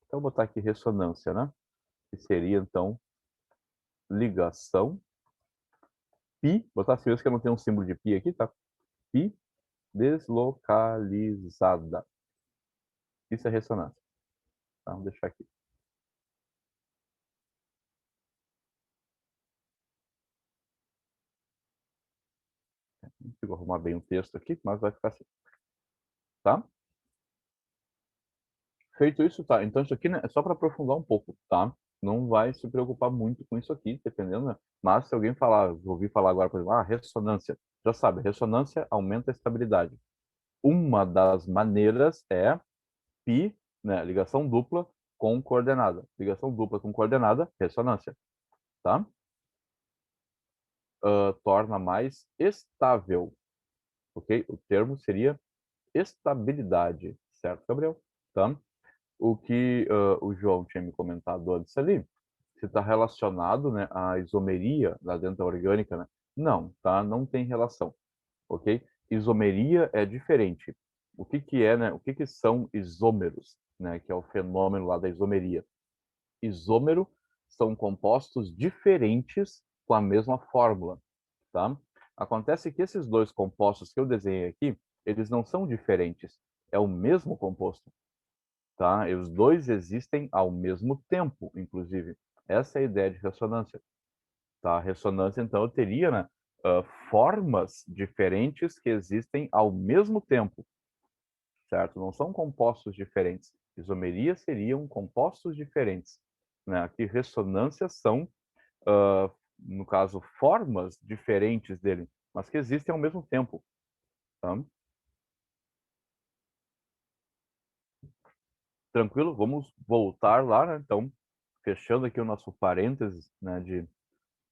Então, vou botar aqui ressonância, né? Que seria, então, ligação. Pi, botar assim, que eu não tenho um símbolo de pi aqui, tá? Pi deslocalizada. Isso é ressonância. Tá? Vamos deixar aqui. Não consigo arrumar bem o texto aqui, mas vai ficar assim. Tá? Feito isso, tá? Então, isso aqui, né, é só para aprofundar um pouco, tá? Não vai se preocupar muito com isso aqui, dependendo, né? Mas se alguém falar, ouvir falar agora, por exemplo, ressonância, já sabe, ressonância aumenta a estabilidade. Uma das maneiras é pi, né, ligação dupla com coordenada. Ligação dupla com coordenada, ressonância, tá? Torna mais estável, ok? O termo seria estabilidade, certo, Gabriel? Tá? O que o João tinha me comentado antes ali, se está relacionado, né, à isomeria lá dentro da orgânica, né? Não, tá? Não tem relação, ok? Isomeria é diferente. O que que é, né? O que que são isômeros, né? Que é o fenômeno lá da isomeria. Isômero são compostos diferentes com a mesma fórmula, tá? Acontece que esses dois compostos que eu desenhei aqui, eles não são diferentes, é o mesmo composto, tá? E os dois existem ao mesmo tempo, inclusive. Essa é a ideia de ressonância, tá? Ressonância, então, eu teria, né, formas diferentes que existem ao mesmo tempo, certo? Não são compostos diferentes. Isomeria seriam compostos diferentes, né? Aqui, ressonâncias são, no caso, formas diferentes dele, mas que existem ao mesmo tempo, tá? Tranquilo? Vamos voltar lá, né? Então, fechando aqui o nosso parênteses, né, de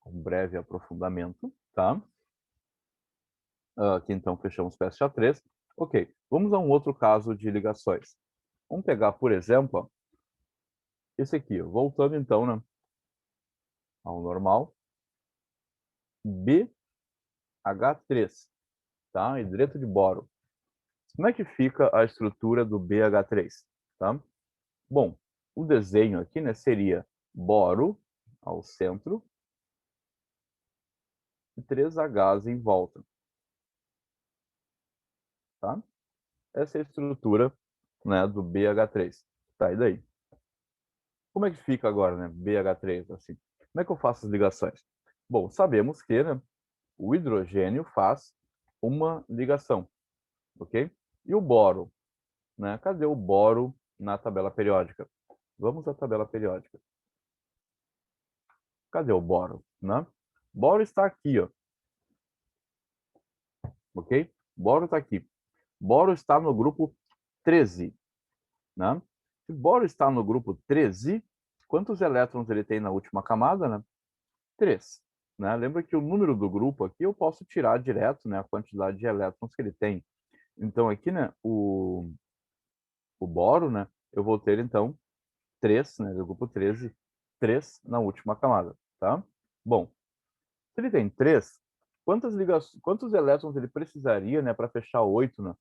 um breve aprofundamento, tá? Aqui, então, fechamos PSA3. Ok, vamos a um outro caso de ligações. Vamos pegar, por exemplo, ó, esse aqui, ó. Voltando, então, né, ao normal. BH3, tá? Hidreto de boro. Como é que fica a estrutura do BH3, tá? Bom, o desenho aqui, né, seria boro ao centro e 3 Hs em volta, tá? Essa é a estrutura, né, do BH3. Tá, e daí? Como é que fica agora, né, BH3, assim? Como é que eu faço as ligações? Bom, sabemos que, né, o hidrogênio faz uma ligação, ok? E o boro, né? Cadê o boro na tabela periódica? Vamos à tabela periódica. Cadê o boro, né? Boro está aqui, ó. Ok? Boro está aqui. Boro está no grupo 13, né? Se boro está no grupo 13, Quantos elétrons ele tem na última camada, né? 3. Né? Lembra que o número do grupo aqui eu posso tirar direto, né, a quantidade de elétrons que ele tem. Então aqui, né, o boro, né, eu vou ter então 3, né, do grupo 13, 3 na última camada, tá? Bom, se ele tem 3, quantos elétrons ele precisaria, né, para fechar 8, né?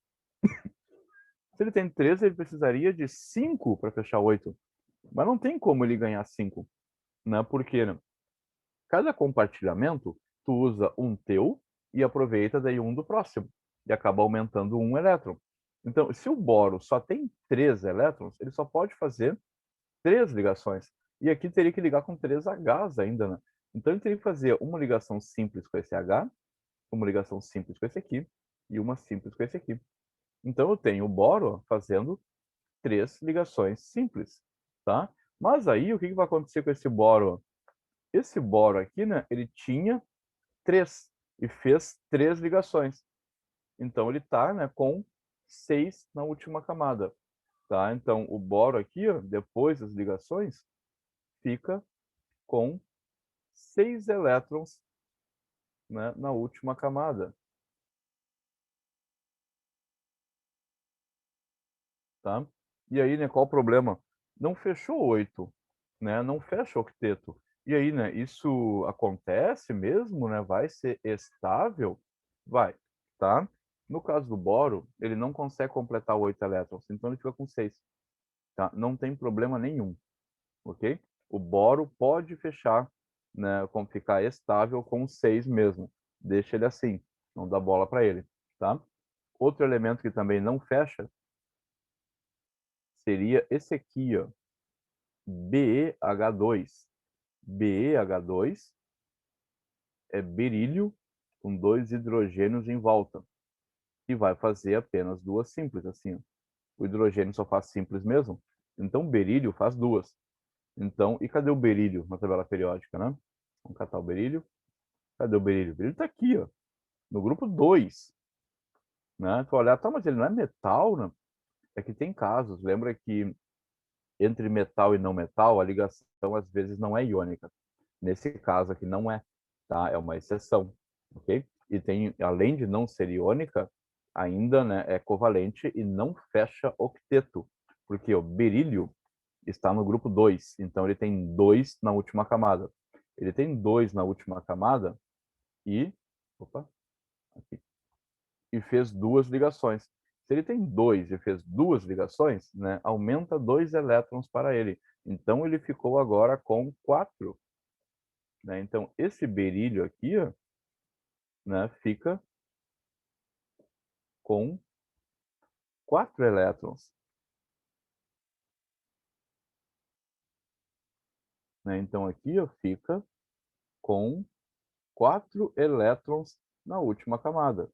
Se ele tem 13, ele precisaria de 5 para fechar 8. Mas não tem como ele ganhar 5, né? Porque né, cada compartilhamento, tu usa um teu e aproveita daí um do próximo. E acaba aumentando um elétron. Então, se o boro só tem 3 elétrons, ele só pode fazer 3 ligações. E aqui teria que ligar com 3 Hs ainda, né? Então, ele teria que fazer uma ligação simples com esse H, uma ligação simples com esse aqui e uma simples com esse aqui. Então, eu tenho o boro fazendo 3 ligações simples, tá? Mas aí, o que vai acontecer com esse boro? Esse boro aqui, né, ele tinha 3 e fez 3 ligações. Então, ele está, né, com 6 na última camada. Tá? Então, o boro aqui, ó, depois das ligações, fica com 6 elétrons, né, na última camada. Tá? E aí, né, qual o problema? Não fechou 8, né? Não fecha o octeto. E aí, né, isso acontece mesmo, né? Vai ser estável? Vai, tá? No caso do boro, ele não consegue completar 8 elétrons, então ele fica com 6, tá? Não tem problema nenhum, ok? O boro pode fechar, né, como ficar estável com 6 mesmo. Deixa ele assim, não dá bola para ele, tá? Outro elemento que também não fecha seria esse aqui, ó, BeH2. BeH2 é berílio com 2 hidrogênios em volta. E vai fazer apenas 2 simples, assim. Ó. O hidrogênio só faz simples mesmo. Então, berílio faz 2. Então, e cadê o berílio na tabela periódica, né? Vamos catar o berílio. Cadê o berílio? O berílio está aqui, ó, no grupo 2. Né? Tu olhar, tá, mas ele não é metal, né? É que tem casos. Lembra que entre metal e não metal, a ligação às vezes não é iônica. Nesse caso aqui não é, tá? É uma exceção, ok? E tem, além de não ser iônica, ainda, né, é covalente e não fecha octeto, porque o berílio está no grupo 2, então ele tem 2 na última camada. Ele tem 2 na última camada e, opa, aqui, e fez 2 ligações. Se ele tem 2 e fez 2 ligações, né, aumenta 2 elétrons para ele. Então ele ficou agora com 4. Né? Então esse berílio aqui, ó, né, fica com 4 elétrons. Né? Então aqui ó, fica com 4 elétrons na última camada.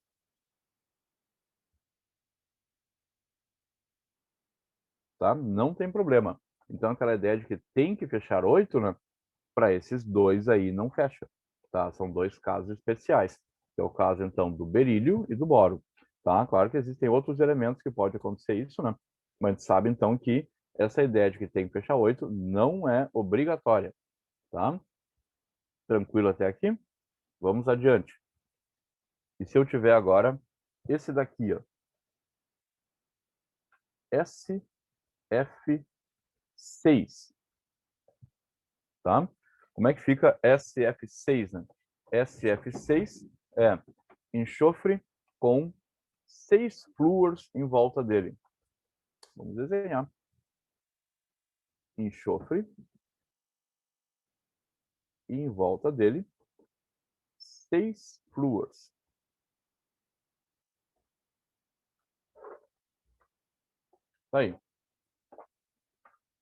Tá? Não tem problema. Então aquela ideia de que tem que fechar 8, né? Para esses dois aí não fecha. Tá? São 2 casos especiais. Que é o caso então do berílio e do boro. Tá? Claro que existem outros elementos que pode acontecer isso, né? Mas a gente sabe então que essa ideia de que tem que fechar 8 não é obrigatória. Tá? Tranquilo até aqui? Vamos adiante. E se eu tiver agora esse daqui, ó, SF6, tá? Como é que fica SF6, né? SF6 é enxofre com 6 flúors em volta dele. Vamos desenhar. Enxofre e em volta dele 6 flúors. Tá aí.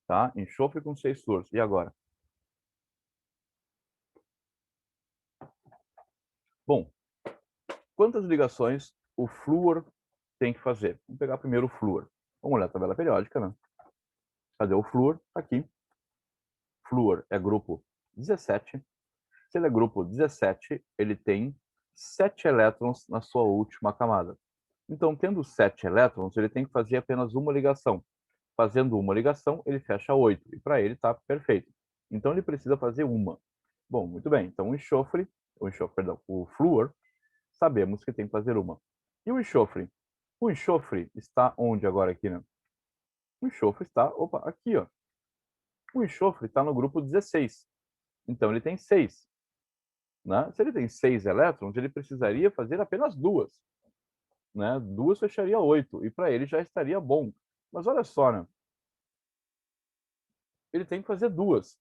Tá? Enxofre com 6 flúors. E agora? Bom, quantas ligações o flúor tem que fazer? Vamos pegar primeiro o flúor. Vamos olhar a tabela periódica, né? Cadê o flúor? Tá aqui. Flúor é grupo 17. Se ele é grupo 17, ele tem 7 elétrons na sua última camada. Então, tendo 7 elétrons, ele tem que fazer apenas uma ligação. Fazendo uma ligação, ele fecha 8. E para ele está perfeito. Então, ele precisa fazer uma. Bom, muito bem. Então, perdão, o flúor, sabemos que tem que fazer uma. E o enxofre? O enxofre está onde agora aqui, né? O enxofre está, opa, aqui, ó. O enxofre está no grupo 16. Então, ele tem 6. Né? Se ele tem 6 elétrons, ele precisaria fazer apenas 2. Né? 2 fecharia 8. E para ele já estaria bom. Mas olha só, né? Ele tem que fazer 2.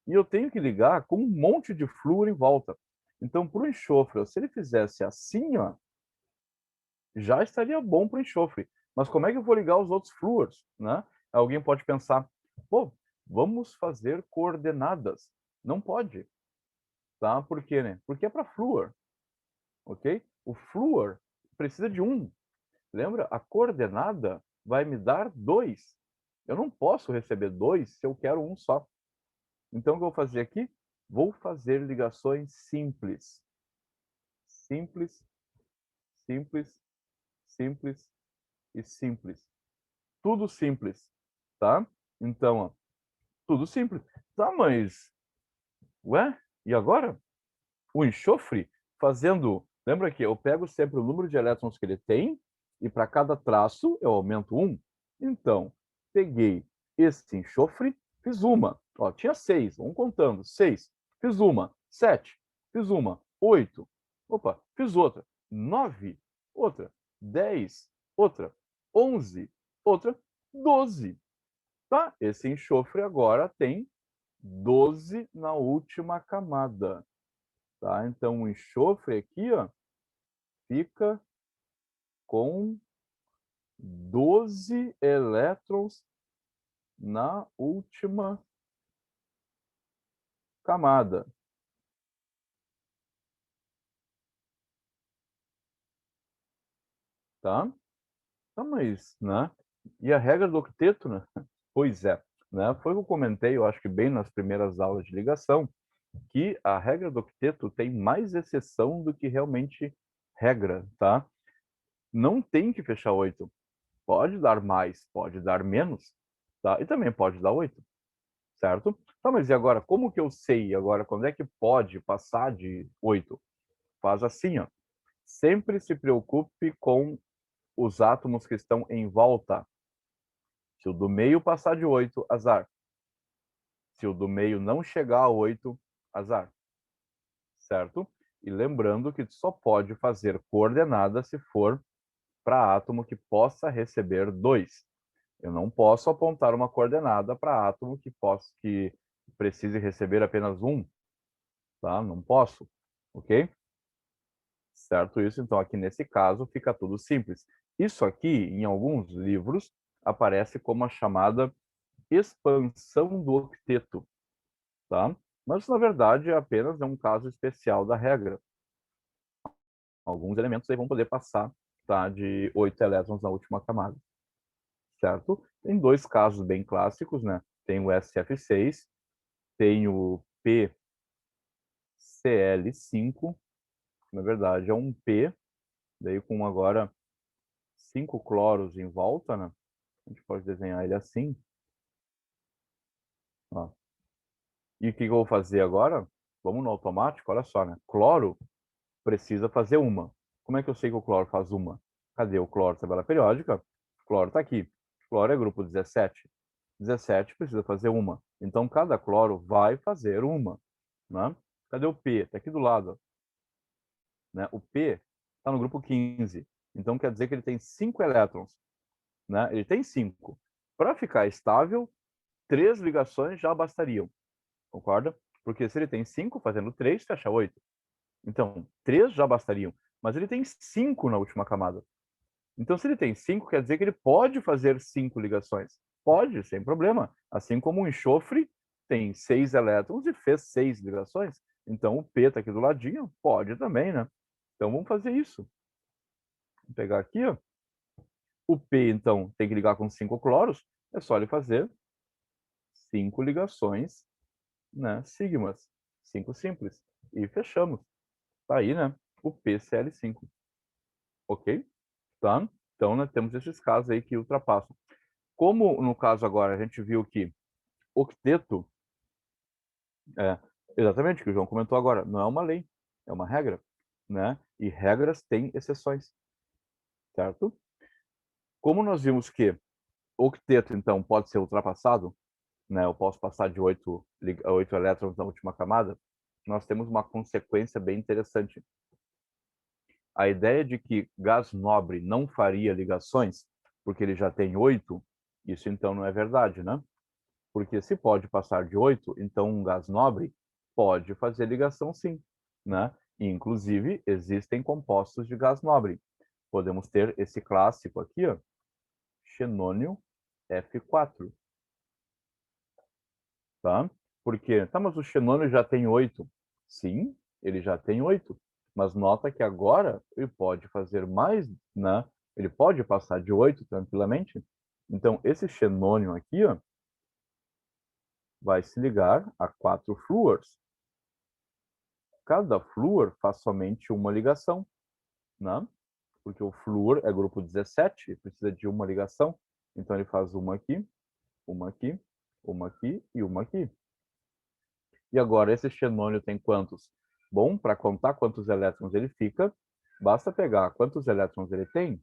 E eu tenho que ligar com um monte de flúor em volta. Então, para o enxofre, se ele fizesse assim, ó, já estaria bom para o enxofre. Mas como é que eu vou ligar os outros flúores? Né? Alguém pode pensar, pô, vamos fazer coordenadas. Não pode. Tá? Por quê, né? Porque é para flúor. Ok? O flúor precisa de 1. Lembra? A coordenada vai me dar 2. Eu não posso receber 2 se eu quero um só. Então, o que eu vou fazer aqui? Vou fazer ligações simples. Simples, simples, simples e simples. Tudo simples, tá? Então, ó, tudo simples. Tá, mas... Ué? E agora? O enxofre fazendo... Lembra que eu pego sempre o número de elétrons que ele tem e para cada traço eu aumento 1. Então, peguei esse enxofre, fiz uma. Ó, tinha 6, vamos contando. 6. Fiz uma. 7. Fiz uma. 8. Opa, fiz outra. 9. Outra. 10. Outra. 11. Outra. 12. Tá? Esse enxofre agora tem 12 na última camada. Tá? Então, o enxofre aqui, ó, fica com 12 elétrons na última camada. Tá? Tá, mas, né? E a regra do octeto, né? Pois é, né? Foi o que eu comentei, eu acho que bem nas primeiras aulas de ligação, que a regra do octeto tem mais exceção do que realmente regra, tá? Não tem que fechar 8. Pode dar mais, pode dar menos, tá? E também pode dar 8, certo? Tá, mas e agora, como que eu sei agora quando é que pode passar de 8? Faz assim, ó. Sempre se preocupe com os átomos que estão em volta. Se o do meio passar de 8, azar. Se o do meio não chegar a 8, azar. Certo? E lembrando que só pode fazer coordenada se for para átomo que possa receber 2. Eu não posso apontar uma coordenada para átomo que precise receber apenas 1. Tá? Não posso. Ok? Certo isso? Então, aqui nesse caso, fica tudo simples. Isso aqui, em alguns livros, aparece como a chamada expansão do octeto. Tá? Mas, na verdade, é apenas um caso especial da regra. Alguns elementos aí vão poder passar, tá, de 8 elétrons na última camada. Certo? Tem 2 casos bem clássicos, né? Tem o SF6, tem o PCl5, na verdade é um P, daí com agora 5 cloros em volta, né? A gente pode desenhar ele assim. Ó. E o que eu vou fazer agora? Vamos no automático, olha só, né? Cloro precisa fazer uma. Como é que eu sei que o cloro faz uma? Cadê o cloro? Tabela periódica. O cloro está aqui. O cloro é grupo 17. 17 precisa fazer uma. Então, cada cloro vai fazer uma. Né? Cadê o P? Está aqui do lado. Né? O P está no grupo 15. Então, quer dizer que ele tem 5 elétrons. Né? Ele tem 5. Para ficar estável, 3 ligações já bastariam. Concorda? Porque se ele tem 5, fazendo 3, fecha 8. Então, 3 já bastariam. Mas ele tem 5 na última camada. Então, se ele tem 5, quer dizer que ele pode fazer 5 ligações. Pode, sem problema. Assim como o enxofre tem 6 elétrons e fez 6 ligações. Então, o P está aqui do ladinho, pode também, né? Então, vamos fazer isso. Vou pegar aqui, ó. O P, então, tem que ligar com 5 cloros. É só ele fazer 5 ligações, né? Sigmas. 5 simples. E fechamos. Tá aí, né? O PCl5. Ok? Tá? Então, nós temos esses casos aí que ultrapassam. Como no caso agora a gente viu que octeto É, exatamente o que o João comentou agora. Não é uma lei, é uma regra, né? E regras têm exceções, certo? Como nós vimos que o octeto, então, pode ser ultrapassado, né? Eu posso passar de 8 elétrons na última camada, nós temos uma consequência bem interessante. A ideia de que gás nobre não faria ligações, porque ele já tem 8, isso então não é verdade, né? Porque se pode passar de 8, então um gás nobre pode fazer ligação sim, né? E, inclusive, existem compostos de gás nobre. Podemos ter esse clássico aqui, ó, xenônio F4, tá? Porque, tá, mas o xenônio já tem 8. Sim, ele já tem 8. Mas nota que agora ele pode fazer mais, né? Ele pode passar de 8 tranquilamente. Então, esse xenônio aqui, ó, vai se ligar a 4 flúors. Cada flúor faz somente uma ligação, né? Porque o flúor é grupo 17, precisa de uma ligação. Então, ele faz uma aqui, uma aqui, uma aqui e uma aqui. E agora, esse xenônio tem quantos? Bom, para contar quantos elétrons ele fica, basta pegar quantos elétrons ele tem,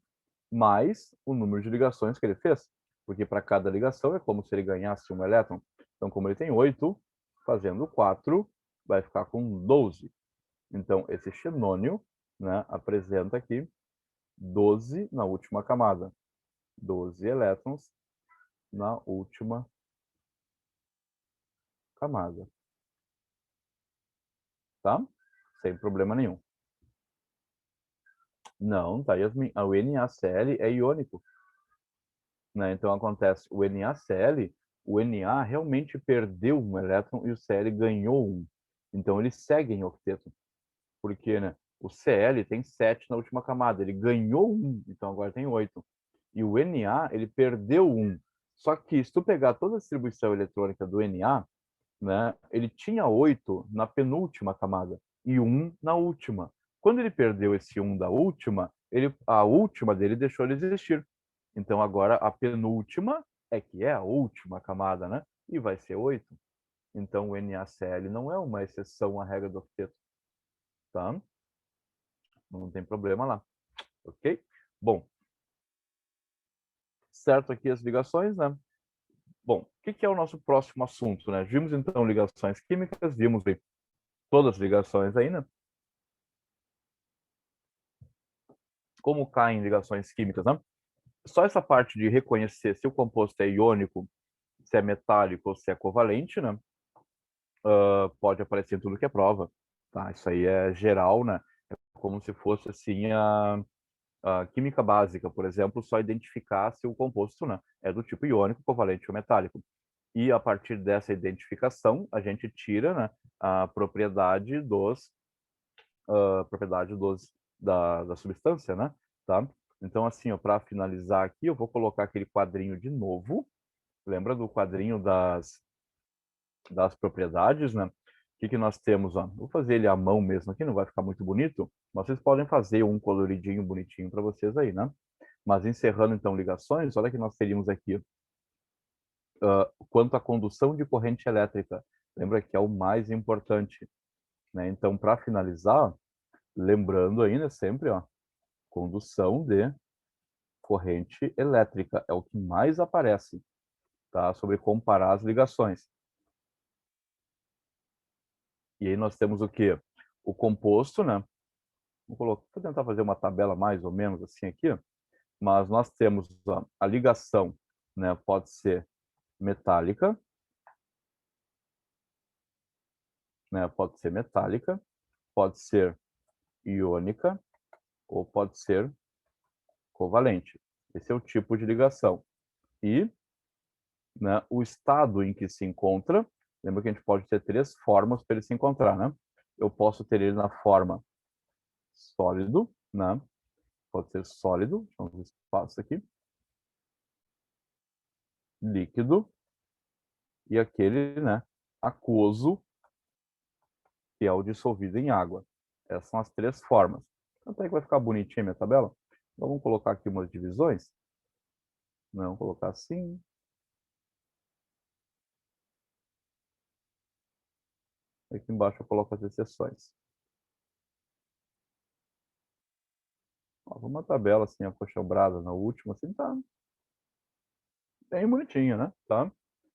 mais o número de ligações que ele fez. Porque para cada ligação é como se ele ganhasse um elétron. Então, como ele tem 8, fazendo 4, vai ficar com 12. Então, esse xenônio, né, apresenta aqui 12 na última camada. 12 elétrons na última camada. Tá? Sem problema nenhum. Não, tá, Yasmin. O NaCl é iônico. Né? Então, acontece, o NaCl, o Na realmente perdeu um elétron e o Cl ganhou um. Então, eles seguem octeto. Porque, né, o Cl tem 7 na última camada, ele ganhou um, então agora tem 8. E o Na, ele perdeu um. Só que se tu pegar toda a distribuição eletrônica do Na, né, ele tinha 8 na penúltima camada e 1 na última. Quando ele perdeu esse 1 da última, a última dele deixou de existir. Então agora a penúltima é que é a última camada, né? E vai ser 8. Então o NaCl não é uma exceção à regra do octeto, tá? Não tem problema lá, ok? Bom, certo aqui as ligações, né? Bom, o que é o nosso próximo assunto, né? Vimos então ligações químicas, vimos todas as ligações aí, né? Como caem ligações químicas, né? Só essa parte de reconhecer se o composto é iônico, se é metálico ou se é covalente, né? Pode aparecer em tudo que é prova, tá? Isso aí é geral, né? É como se fosse assim a química básica, por exemplo, só identificar se o composto, né, é do tipo iônico, covalente ou metálico. E a partir dessa identificação, a gente tira, né, a propriedade da substância, né? Tá? Então, assim, para finalizar aqui, eu vou colocar aquele quadrinho de novo. Lembra do quadrinho das propriedades, né? O que nós temos? Ó? Vou fazer ele à mão mesmo aqui, não vai ficar muito bonito, mas vocês podem fazer um coloridinho bonitinho para vocês aí, né? Mas encerrando então ligações, olha que nós teríamos aqui quanto à condução de corrente elétrica. Lembra que é o mais importante, né? Então, para finalizar, lembrando ainda sempre, ó, condução de corrente elétrica é o que mais aparece, tá? Sobre comparar as ligações. E aí nós temos o quê? O composto, né? Vou tentar fazer uma tabela mais ou menos assim aqui, mas nós temos a ligação, né? Pode ser metálica, né? Pode ser metálica, pode ser iônica ou pode ser covalente. Esse é o tipo de ligação. E, né, o estado em que se encontra, lembra que a gente pode ter 3 formas para ele se encontrar, né? Eu posso ter ele na forma sólido, né? Pode ser sólido, vamos ver se passa aqui, líquido e aquele, né, aquoso, que é o dissolvido em água. Essas são as 3 formas. Tanto é que vai ficar bonitinha a minha tabela. Então, vamos colocar aqui umas divisões. Não, vamos colocar assim. Aqui embaixo eu coloco as exceções. Ó, uma tabela assim, acostumbrada na última, assim, tá bem bonitinha, né? Tá?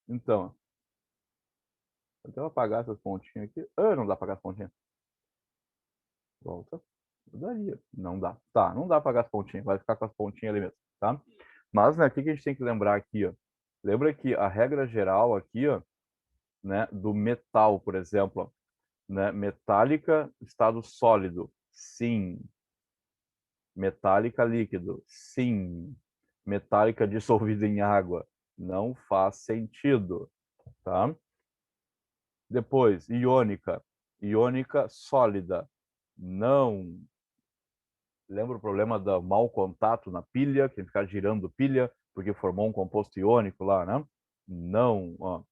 Então, eu apagar essas pontinhas aqui. Ah, não dá pra apagar as pontinhas. Volta. Daria. Não dá. Tá, não dá pra apagar as pontinhas. Vai ficar com as pontinhas ali mesmo, tá? Mas, né, o que a gente tem que lembrar aqui, ó? Lembra que a regra geral aqui, ó, né, do metal, por exemplo, ó, né, metálica, estado sólido, sim. Metálica, líquido, sim. Metálica dissolvida em água, não faz sentido, tá? Depois, iônica. Iônica sólida. Não. Lembra o problema do mau contato na pilha, que ficar girando pilha, porque formou um composto iônico lá, né? Não. Ó.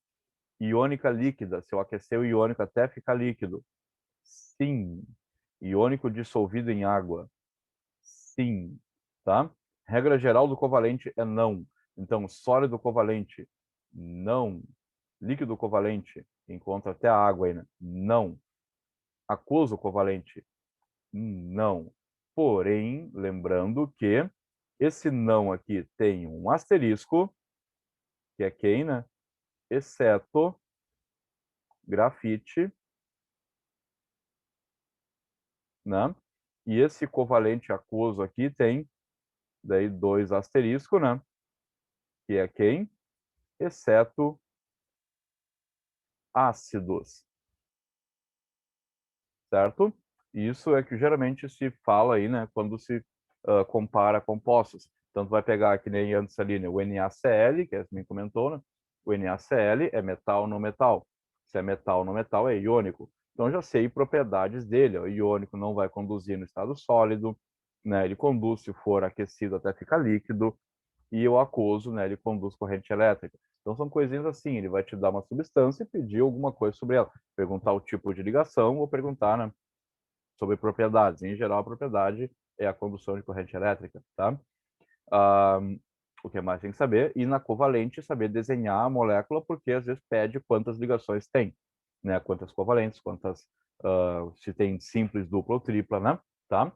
Iônica líquida. Se eu aquecer o iônico até ficar líquido. Sim. Iônico dissolvido em água. Sim. Tá? Regra geral do covalente é não. Então, sólido covalente, não. Líquido covalente, encontra até a água aí, né? Não. Aquoso covalente, não. Porém, lembrando que esse não aqui tem um asterisco, que é quem, né? Exceto grafite, né? E esse covalente aquoso aqui tem daí dois asteriscos, né? Que é quem? Exceto ácidos, certo? Isso é que geralmente se fala aí, né, quando se compara compostos. Então, tu vai pegar, que nem antes ali, né, o NaCl, que a Yasmin comentou, né? O NaCl é metal no metal. Se é metal no metal, é iônico. Então, eu já sei propriedades dele. O iônico não vai conduzir no estado sólido, né? Ele conduz se for aquecido até ficar líquido. E o aquoso, né, ele conduz corrente elétrica. Então são coisinhas assim, ele vai te dar uma substância e pedir alguma coisa sobre ela, perguntar o tipo de ligação ou perguntar, né, sobre propriedades. Em geral, a propriedade é a condução de corrente elétrica, tá? Ah, o que mais tem que saber? E na covalente, saber desenhar a molécula, porque às vezes pede quantas ligações tem, né? Quantas covalentes, quantas, se tem simples, dupla ou tripla, né? Tá?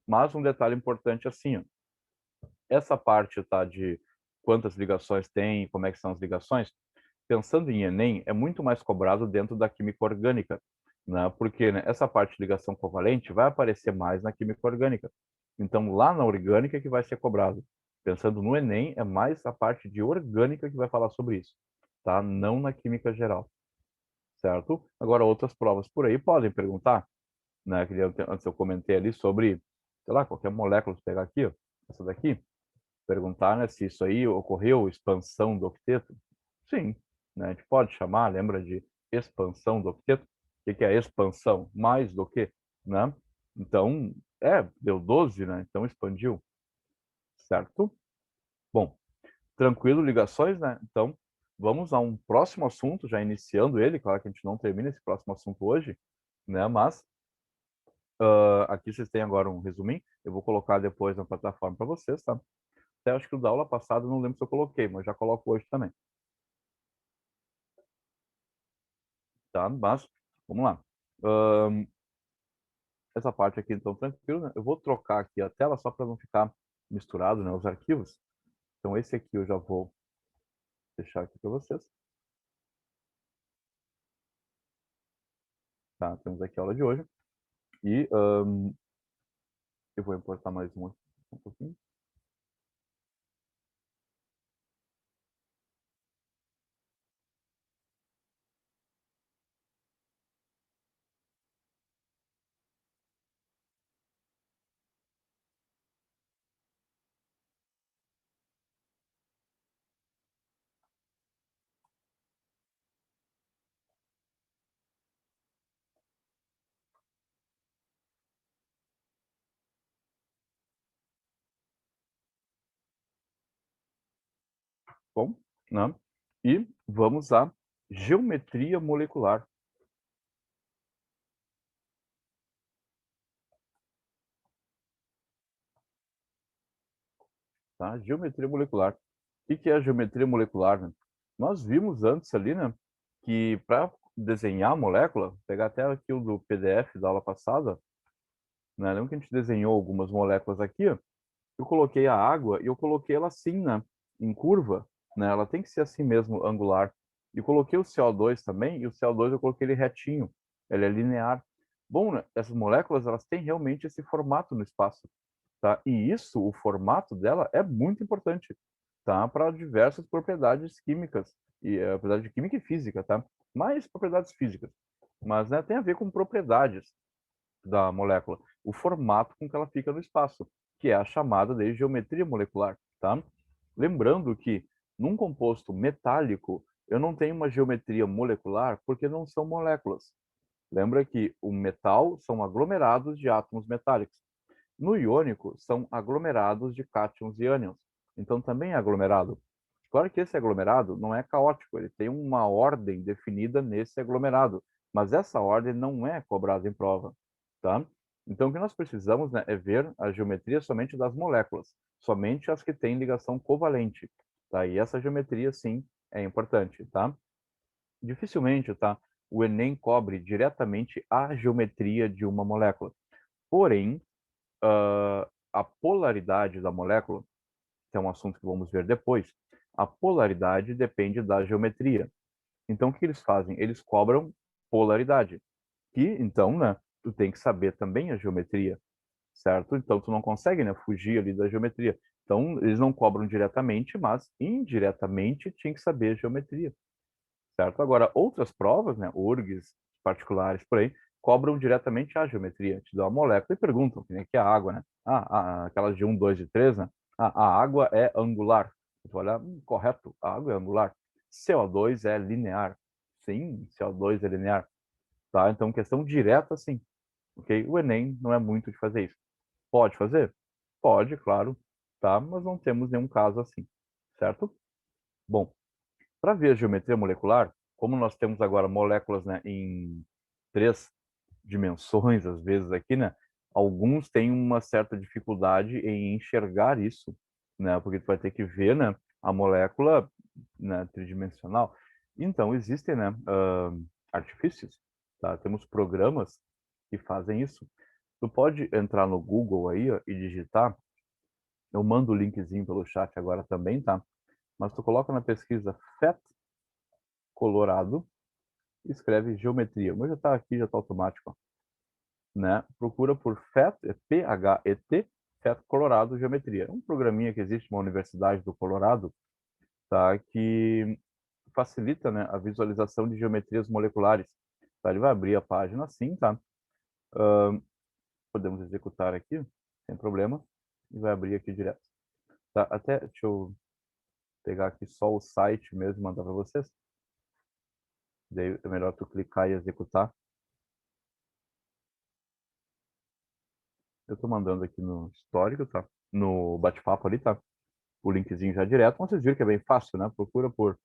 Mas um detalhe importante assim, ó, essa parte tá de quantas ligações tem, como é que são as ligações, pensando em Enem, é muito mais cobrado dentro da química orgânica, né? Porque, né, essa parte de ligação covalente vai aparecer mais na química orgânica. Então, lá na orgânica que vai ser cobrado. Pensando no Enem, é mais a parte de orgânica que vai falar sobre isso, tá? Não na química geral, certo? Agora, outras provas por aí podem perguntar, né? Que antes eu comentei ali sobre, sei lá, qualquer molécula, se pegar aqui, ó, essa daqui, perguntar, né, se isso aí ocorreu expansão do octeto. Sim, né, a gente pode chamar, lembra de expansão do octeto? O que é expansão? Mais do que, né? Então, deu 12, né? Então expandiu, certo? Bom, tranquilo, ligações, né? Então, vamos a um próximo assunto, já iniciando ele, claro que a gente não termina esse próximo assunto hoje, né? Mas aqui vocês têm agora um resuminho, eu vou colocar depois na plataforma para vocês, tá? Até acho que o da aula passada, não lembro se eu coloquei, mas já coloco hoje também. Tá? Mas, vamos lá. Essa parte aqui, então, tranquilo, né? Eu vou trocar aqui a tela só para não ficar misturado, né, os arquivos. Então, esse aqui eu já vou deixar aqui para vocês. Tá? Temos aqui a aula de hoje. E eu vou importar mais um pouquinho. Bom, né? E vamos à geometria molecular. Tá? Geometria molecular. O que é a geometria molecular, né? Nós vimos antes ali, né, que para desenhar a molécula, vou pegar até aqui o do PDF da aula passada, né? Lembra que a gente desenhou algumas moléculas aqui, ó? Eu coloquei a água e eu coloquei ela assim, né? Em curva, né? Ela tem que ser assim mesmo, angular. E coloquei o CO2 também, e o CO2 eu coloquei ele retinho, ele é linear. Bom, né? Essas moléculas, elas têm realmente esse formato no espaço, tá? E isso, o formato dela é muito importante, tá? Para diversas propriedades químicas, e propriedade química e física, tá? Mais propriedades físicas. Mas, né, tem a ver com propriedades da molécula, o formato com que ela fica no espaço, que é a chamada de geometria molecular, tá? Lembrando que num composto metálico, eu não tenho uma geometria molecular porque não são moléculas. Lembra que o metal são aglomerados de átomos metálicos. No iônico, são aglomerados de cátions e ânions. Então, também é aglomerado. Claro que esse aglomerado não é caótico, ele tem uma ordem definida nesse aglomerado, mas essa ordem não é cobrada em prova, tá? Então, o que nós precisamos, né, é ver a geometria somente das moléculas, somente as que têm ligação covalente, tá? E essa geometria, sim, é importante, tá? Dificilmente, tá? O Enem cobre diretamente a geometria de uma molécula. Porém, a polaridade da molécula, que é um assunto que vamos ver depois, a polaridade depende da geometria. Então, o que eles fazem? Eles cobram polaridade. Que, então, né, tu tem que saber também a geometria, certo? Então, tu não consegue, né, fugir ali da geometria. Então, eles não cobram diretamente, mas indiretamente tinha que saber a geometria, certo? Agora, outras provas, né, URGS, particulares por aí, cobram diretamente a geometria. Te dão a molécula e perguntam, que nem aqui a água, né? Aquelas de 1, 2 e 3, né? A água é angular. Tu olha, correto, a água é angular. CO2 é linear. Sim, CO2 é linear. Tá? Então, questão direta, sim. Ok? O Enem não é muito de fazer isso. Pode fazer? Pode, claro. Tá? Mas não temos nenhum caso assim. Certo? Bom, para ver a geometria molecular, como nós temos agora moléculas, né, em 3 dimensões, às vezes aqui, né, alguns têm uma certa dificuldade em enxergar isso, né, porque tu vai ter que ver, né, a molécula, né, tridimensional. Então, existem, né, artifícios, tá? Temos programas que fazem isso. Tu pode entrar no Google aí, ó, e digitar. Eu mando o linkzinho pelo chat agora também, tá? Mas tu coloca na pesquisa FET Colorado, escreve geometria. O meu já está aqui, já está automático, ó, né? Procura por PHET, P-H-E-T, PHET Colorado Geometria. É um programinha que existe na Universidade do Colorado, tá? Que facilita, né, a visualização de geometrias moleculares. Tá? Ele vai abrir a página assim, tá? Podemos executar aqui, sem problema, e vai abrir aqui direto. Tá? Até, deixa eu pegar aqui só o site mesmo e mandar para vocês. Daí é melhor tu clicar e executar. Eu estou mandando aqui no histórico, tá? No bate-papo ali, tá? O linkzinho já direto. Vocês viram que é bem fácil, né? Procura por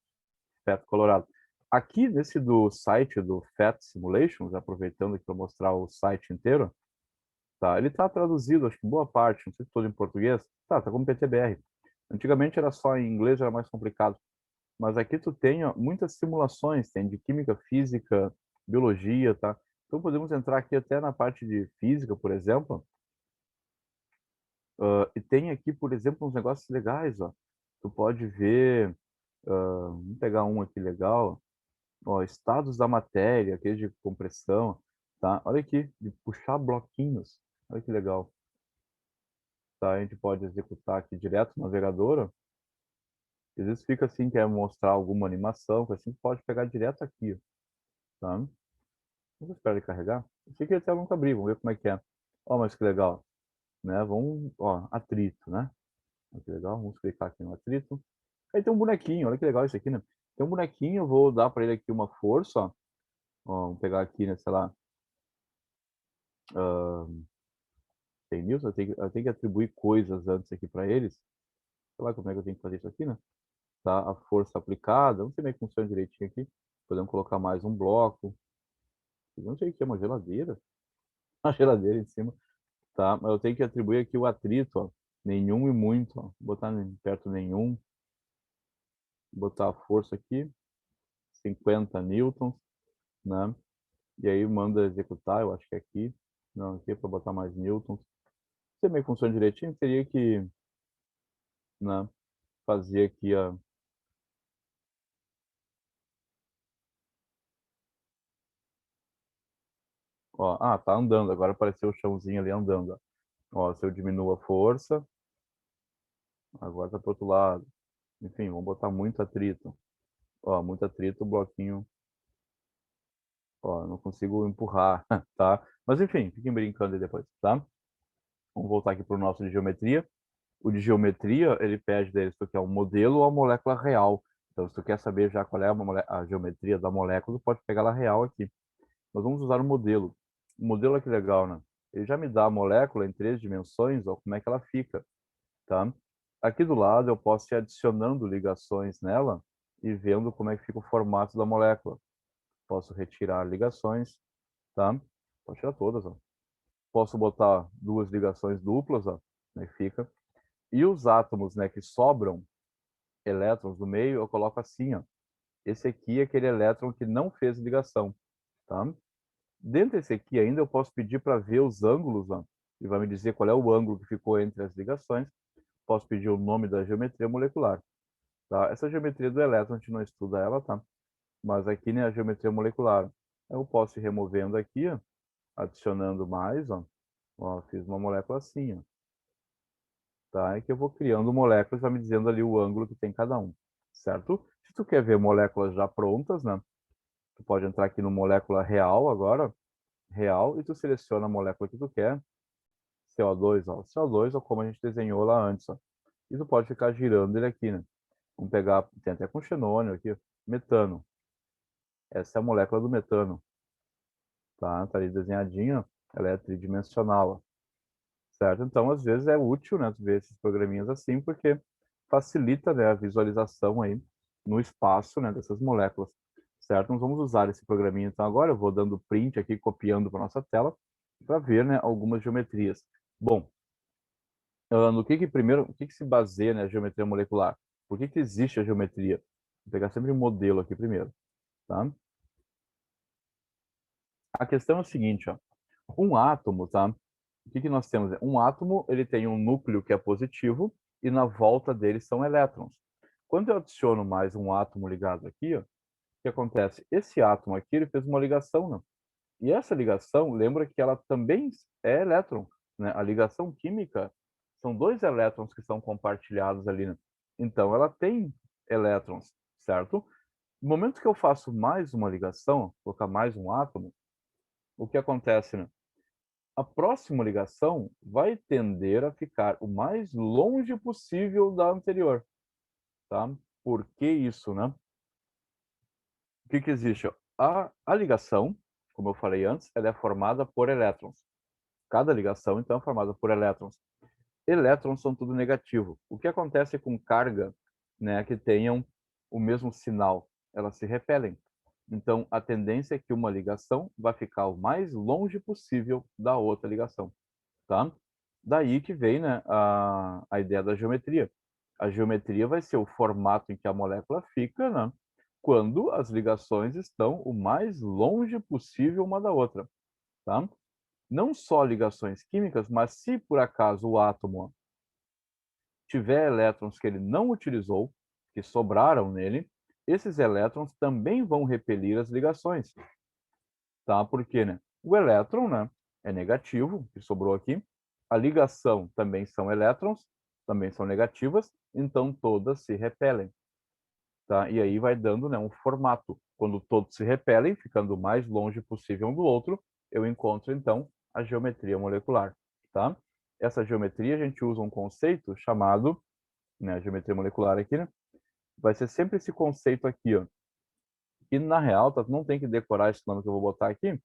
FAT Colorado. Aqui nesse do site do FAT Simulations, aproveitando aqui para mostrar o site inteiro, tá? Ele tá traduzido, acho que boa parte, não sei se todo em português. Tá como PTBR. Antigamente era só em inglês, era mais complicado. Mas aqui tu tem, ó, muitas simulações, tem de química, física, biologia, tá? Então podemos entrar aqui até na parte de física, por exemplo. E tem aqui, por exemplo, uns negócios legais, ó. Tu pode ver, vamos pegar um aqui legal, ó, estados da matéria, aquele de compressão, tá? Olha aqui, de puxar bloquinhos. Olha que legal. Tá? A gente pode executar aqui direto no navegador, ó. Às vezes fica assim, quer mostrar alguma animação, assim, pode pegar direto aqui, ó, tá? Vamos esperar ele carregar. Esse aqui até nunca abri, vamos ver como é que é. Ó, mas que legal, né? Vamos, ó, atrito, né? Olha que legal, vamos clicar aqui no atrito. Aí tem um bonequinho, olha que legal isso aqui, né? Tem um bonequinho, eu vou dar para ele aqui uma força, ó. Ó, vamos pegar aqui, né, sei lá, 100 mil, eu tenho que atribuir coisas antes aqui para eles. Sei lá como é que eu tenho que fazer isso aqui, né? Tá, a força aplicada, não sei como é que funciona direitinho aqui. Podemos colocar mais um bloco. Eu não sei o que é uma geladeira. Uma geladeira em cima, tá? Mas eu tenho que atribuir aqui o atrito, ó. Nenhum e muito, ó. Botar perto nenhum. Botar a força aqui, 50 newtons. né? E aí manda executar, eu acho que é aqui. Não, aqui é para botar mais newtons. Se meio funciona direitinho, teria que, né, fazer aqui a... Ó, tá andando. Agora apareceu o chãozinho ali andando. Ó, se eu diminuo a força, agora tá pro outro lado. Enfim, vamos botar muito atrito. Ó, muito atrito, o bloquinho... Ó, não consigo empurrar, tá? Mas enfim, fiquem brincando aí depois, tá? Vamos voltar aqui pro nosso de geometria. O de geometria, ele pede deles se tu quer um modelo ou a molécula real. Então, se tu quer saber já qual é a geometria da molécula, tu pode pegar ela real aqui. Nós vamos usar o modelo. O modelo é que legal, né? Ele já me dá a molécula em 3 dimensões, ó, como é que ela fica, tá? Aqui do lado eu posso ir adicionando ligações nela e vendo como é que fica o formato da molécula. Posso retirar ligações, tá? Posso tirar todas, ó. Posso botar 2 ligações duplas, ó, como é que fica. E os átomos, né, que sobram, elétrons no meio, eu coloco assim, ó. Esse aqui é aquele elétron que não fez ligação, tá? Dentro desse aqui ainda eu posso pedir para ver os ângulos, ó, e vai me dizer qual é o ângulo que ficou entre as ligações. Posso pedir o nome da geometria molecular, tá? Essa geometria do elétron a gente não estuda ela, tá? Mas aqui, né, a geometria molecular. Eu posso ir removendo aqui, ó, adicionando mais, ó. Ó, fiz uma molécula assim, ó. Tá? É que eu vou criando moléculas, vai me dizendo ali o ângulo que tem cada um, certo? Se tu quer ver moléculas já prontas, né? Tu pode entrar aqui no molécula real agora, real, e tu seleciona a molécula que tu quer, CO2, ó, CO2, ou como a gente desenhou lá antes, ó. E tu pode ficar girando ele aqui, né? Vamos pegar, tem até com xenônio aqui, metano. Essa é a molécula do metano, tá? Tá ali desenhadinha, ela é tridimensional, ó. Certo? Então, às vezes é útil, né, tu ver esses programinhas assim, porque facilita, né, a visualização aí no espaço, né, dessas moléculas, certo? Nós vamos usar esse programinha, então agora eu vou dando print aqui, copiando para nossa tela, para ver, né, algumas geometrias. Bom, no que primeiro, o que se baseia, né, a geometria molecular? Por que existe a geometria? Vou pegar sempre um modelo aqui primeiro, tá? A questão é o seguinte, ó, um átomo, tá? O que nós temos? Um átomo, ele tem um núcleo que é positivo e na volta dele são elétrons. Quando eu adiciono mais um átomo ligado aqui, ó, o que acontece? Esse átomo aqui, ele fez uma ligação, né? E essa ligação, lembra que ela também é elétron, né? A ligação química são 2 elétrons que são compartilhados ali, né? Então, ela tem elétrons, certo? No momento que eu faço mais uma ligação, colocar mais um átomo, o que acontece, né? A próxima ligação vai tender a ficar o mais longe possível da anterior, tá? Por que isso, né? O que existe? A ligação, como eu falei antes, ela é formada por elétrons. Cada ligação, então, é formada por elétrons. Elétrons são tudo negativo. O que acontece com carga, né, que tenham o mesmo sinal? Elas se repelem. Então, a tendência é que uma ligação vai ficar o mais longe possível da outra ligação, tá? Daí que vem, né, a ideia da geometria. A geometria vai ser o formato em que a molécula fica, né, quando as ligações estão o mais longe possível uma da outra, tá? Não só ligações químicas, mas se por acaso o átomo tiver elétrons que ele não utilizou, que sobraram nele, esses elétrons também vão repelir as ligações, tá? Porque, né, o elétron, né, é negativo, que sobrou aqui. A ligação também são elétrons, também são negativas, então todas se repelem, tá? E aí vai dando, né, um formato. Quando todos se repelem, ficando o mais longe possível um do outro, eu encontro então a geometria molecular, tá? Essa geometria a gente usa um conceito chamado, né, a geometria molecular aqui, né? Vai ser sempre esse conceito aqui, ó. E na real, tá, não tem que decorar esse nome que eu vou botar aqui,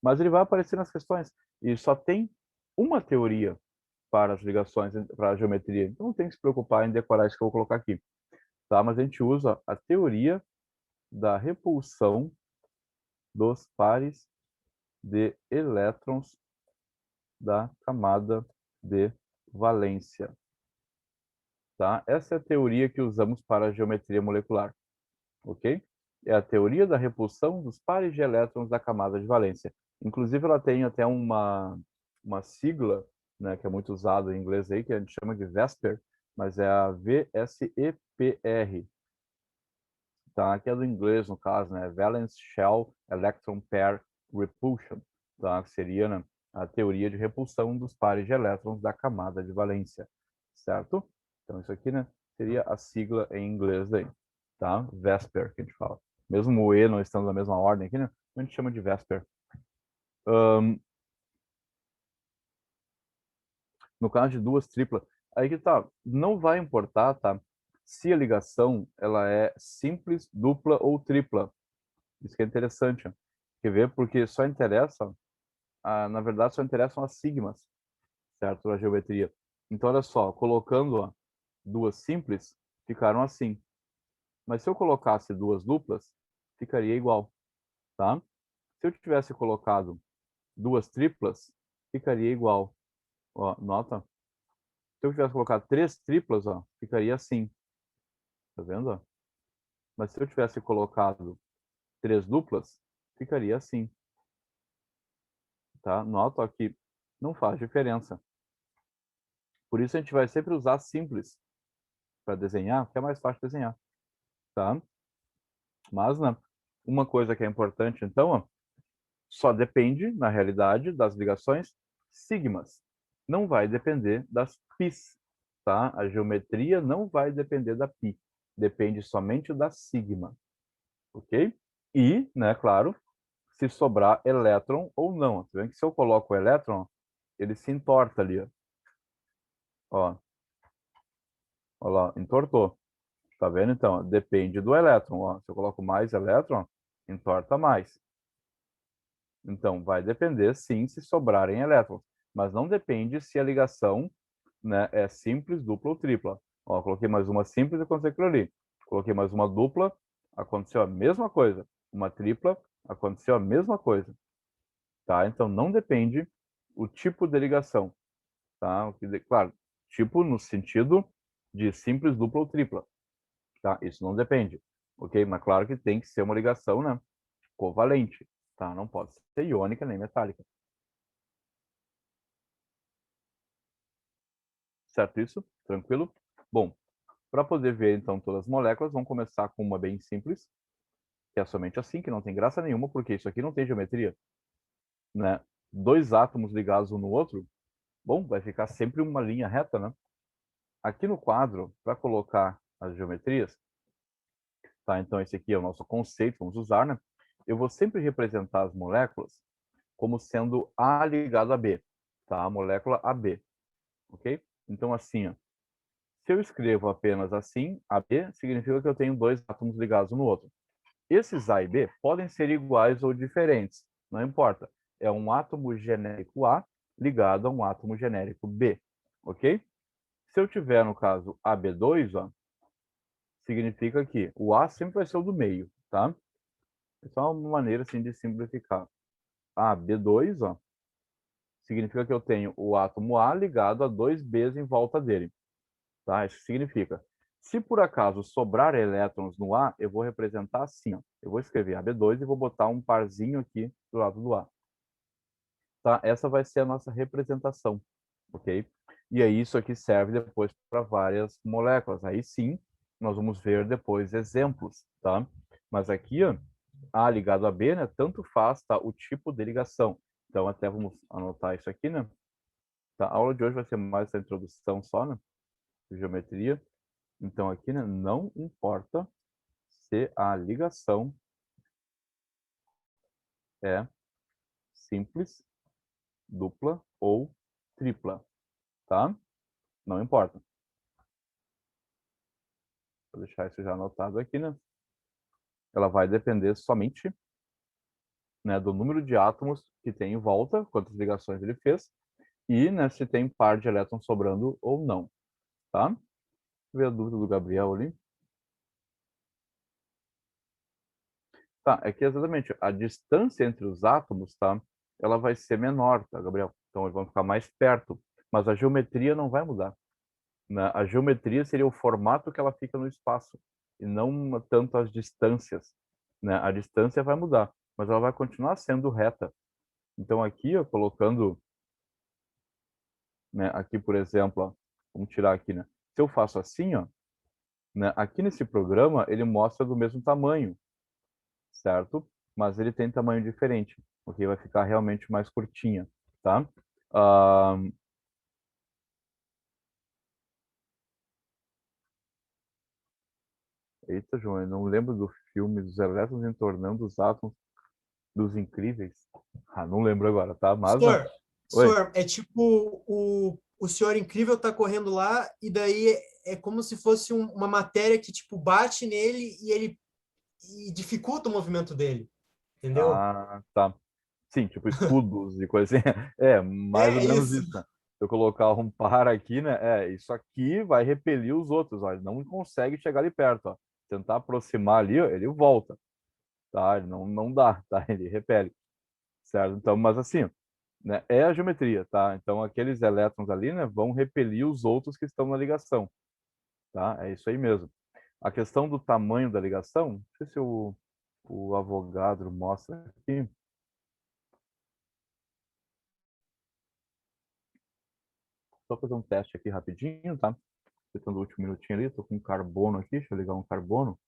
mas ele vai aparecer nas questões. E só tem uma teoria para as ligações, para a geometria. Então não tem que se preocupar em decorar isso que eu vou colocar aqui. Tá? Mas a gente usa a teoria da repulsão dos pares de elétrons da camada de valência. Tá? Essa é a teoria que usamos para a geometria molecular. Ok? é a teoria da repulsão dos pares de elétrons da camada de valência. Inclusive, ela tem até uma sigla, né, que é muito usada em inglês aí, que a gente chama de VSEPR, mas é a VSEPR, tá? Que é do inglês, no caso, né? Valence Shell Electron Pair Repulsion, tá? Que seria, né, a teoria de repulsão dos pares de elétrons da camada de valência, certo? Então, isso aqui, né, seria a sigla em inglês daí, tá? VSEPR, que a gente fala. Mesmo o E não estando na mesma ordem aqui, né? A gente chama de VSEPR. No caso de duas triplas, aí que tá, não vai importar, tá? Se a ligação ela é simples, dupla ou tripla. Isso que é interessante. Ó. Quer ver? Porque só interessa, na verdade, só interessam as sigmas, certo? A geometria. Então, olha só, colocando ó, duas simples, ficaram assim. Mas se eu colocasse duas duplas, ficaria igual, tá? Se eu tivesse colocado duas triplas, ficaria igual. Ó, nota? Se eu tivesse colocado três triplas, ó, ficaria assim. Tá vendo? Ó? Mas se eu tivesse colocado três duplas, ficaria assim. Tá? Nota que não faz diferença. Por isso a gente vai sempre usar simples para desenhar, porque é mais fácil desenhar. Tá? Mas, né, uma coisa que é importante, então, ó, só depende, na realidade, das ligações sigmas. Não vai depender das pis. Tá? A geometria não vai depender da pi. Depende somente da sigma. Ok? E, né, claro, se sobrar elétron ou não. Tá vendo que se eu coloco o elétron, ele se entorta ali. Ó, ó lá, entortou. Tá vendo? Então, depende do elétron. Ó. Se eu coloco mais elétron, entorta mais. Então, vai depender, sim, se sobrarem elétrons. Mas não depende se a ligação, né, é simples, dupla ou tripla. Ó, coloquei mais uma simples e aconteceu aquilo ali. Coloquei mais uma dupla, aconteceu a mesma coisa. Uma tripla, aconteceu a mesma coisa. Tá? Então, não depende o tipo de ligação. Tá? Claro, tipo no sentido de simples, dupla ou tripla. Tá? Isso não depende. Ok? Mas claro que tem que ser uma ligação, né, covalente. Tá? Não pode ser iônica nem metálica. Certo isso? Tranquilo? Bom, para poder ver então todas as moléculas, vamos começar com uma bem simples, que é somente assim, que não tem graça nenhuma, porque isso aqui não tem geometria. Né? Dois átomos ligados um no outro, bom, vai ficar sempre uma linha reta, né? Aqui no quadro, para colocar as geometrias, tá? Então esse aqui é o nosso conceito, vamos usar, né? Eu vou sempre representar as moléculas como sendo A ligado a B, tá? A molécula AB, ok? Então assim, ó, se eu escrevo apenas assim, AB, significa que eu tenho dois átomos ligados um no outro. Esses A e B podem ser iguais ou diferentes, não importa. É um átomo genérico A ligado a um átomo genérico B, ok? Se eu tiver, no caso, AB2, ó, significa que o A sempre vai ser o do meio, tá? É só uma maneira assim de simplificar. AB2, ó, significa que eu tenho o átomo A ligado a dois Bs em volta dele, tá? Isso significa, se por acaso sobrar elétrons no A, eu vou representar assim, ó. Eu vou escrever AB2 e vou botar um parzinho aqui do lado do A. Tá? Essa vai ser a nossa representação, ok? E aí isso aqui serve depois para várias moléculas. Aí sim, nós vamos ver depois exemplos, tá? Mas aqui, ó, A ligado a B, né? Tanto faz, tá? O tipo de ligação. Então até vamos anotar isso aqui, né? Tá? A aula de hoje vai ser mais essa introdução só, né? Geometria. Então aqui, né? Não importa se a ligação é simples, dupla ou tripla, tá? Não importa. Vou deixar isso já anotado aqui, né? Ela vai depender somente, né, do número de átomos que tem em volta, quantas ligações ele fez, e, né, se tem par de elétrons sobrando ou não, tá? Deixa eu ver a dúvida do Gabriel ali. Tá, é que exatamente a distância entre os átomos, tá? Ela vai ser menor, tá, Gabriel? Então eles vão ficar mais perto, mas a geometria não vai mudar, né? A geometria seria o formato que ela fica no espaço, e não tanto as distâncias, né? A distância vai mudar, mas ela vai continuar sendo reta. Então aqui, ó, colocando, né, aqui, por exemplo, ó, vamos tirar aqui, né? Se eu faço assim, ó, né, aqui nesse programa, ele mostra do mesmo tamanho, certo? Mas ele tem tamanho diferente, porque vai ficar realmente mais curtinha, tá? Ah, eita, João, eu não lembro do filme dos elétrons entornando os átomos dos incríveis. Ah, não lembro agora, tá? Mas, né? Senhor, Oi. senhor, é tipo o senhor incrível tá correndo lá e daí é como se fosse uma matéria que tipo bate nele e ele e dificulta o movimento dele, entendeu? Ah, tá. Sim, tipo escudos e coisa assim. É, mais ou É menos isso. isso, né? Se eu colocar um par aqui, né? Isso aqui vai repelir os outros, ó. Ele não consegue chegar ali perto, ó. Tentar aproximar ali, ó, ele volta, tá? Ele não dá, tá? Ele repele, certo? Então, mas assim, né? É a geometria, tá? Então, aqueles elétrons ali, né, vão repelir os outros que estão na ligação, tá? É isso aí mesmo. A questão do tamanho da ligação, não sei se o Avogadro mostra aqui. Só fazer um teste aqui rapidinho, tá? Apertando o último minutinho ali, tô com carbono aqui, deixa eu ligar um carbono.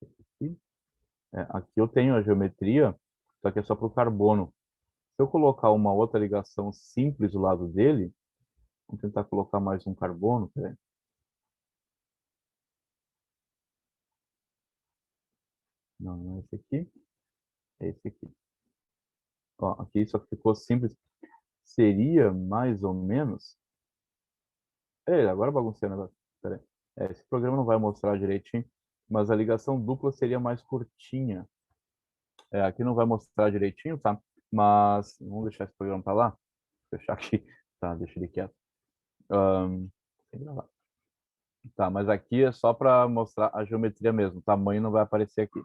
Aqui, aqui eu tenho a geometria, só que é só para o carbono. Se eu colocar uma outra ligação simples do lado dele, vamos tentar colocar mais um carbono, peraí. Não é esse aqui, é esse aqui. Ó, aqui só ficou simples. Seria mais ou menos. Ei, agora baguncei o negócio. Peraí. Esse programa não vai mostrar direitinho, mas a ligação dupla seria mais curtinha. Aqui não vai mostrar direitinho, tá? Mas vamos deixar esse programa para lá. Fechar aqui. Tá, deixa ele quieto. Sem gravar. Tá, mas aqui é só para mostrar a geometria mesmo. O tamanho não vai aparecer aqui.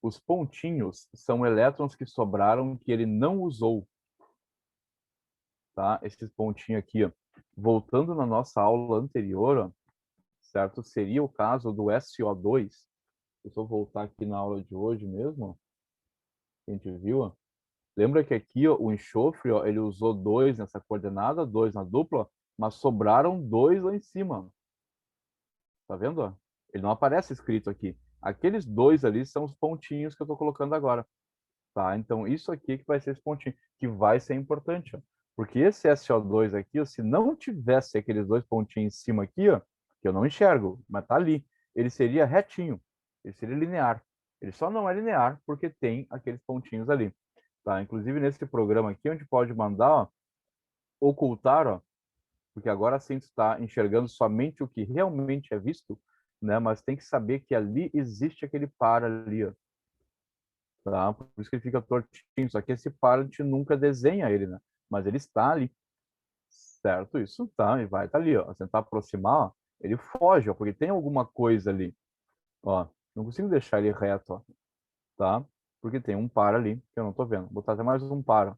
Os pontinhos são elétrons que sobraram que ele não usou, tá? Esses pontinhos aqui, ó. Voltando na nossa aula anterior, ó, certo? Seria o caso do SO2. Deixa eu voltar aqui na aula de hoje mesmo, ó. A gente viu, ó. Lembra que aqui, ó, o enxofre, ó, ele usou 2 nessa coordenada, 2 na dupla, mas sobraram 2 lá em cima. Tá vendo? Ó? Ele não aparece escrito aqui. Aqueles 2 ali são os pontinhos que eu estou colocando agora. Tá? Então, isso aqui que vai ser esse pontinho, que vai ser importante. Ó. Porque esse SO2 aqui, ó, se não tivesse aqueles 2 pontinhos em cima aqui, ó, que eu não enxergo, mas tá ali, ele seria retinho, ele seria linear. Ele só não é linear porque tem aqueles pontinhos ali. Tá? Inclusive, nesse programa aqui, onde pode mandar, ó, ocultar, ó, porque agora sim tu está enxergando somente o que realmente é visto, né? Mas tem que saber que ali existe aquele par ali, ó, tá? Por isso que ele fica tortinho. Só que esse par a gente nunca desenha ele, né? Mas ele está ali, certo? Isso tá, e vai estar ali, ó. Se tentar aproximar, ó, ele foge, ó, porque tem alguma coisa ali, ó. Não consigo deixar ele reto, ó, tá? Porque tem um par ali que eu não tô vendo. Vou botar até mais um par, ó.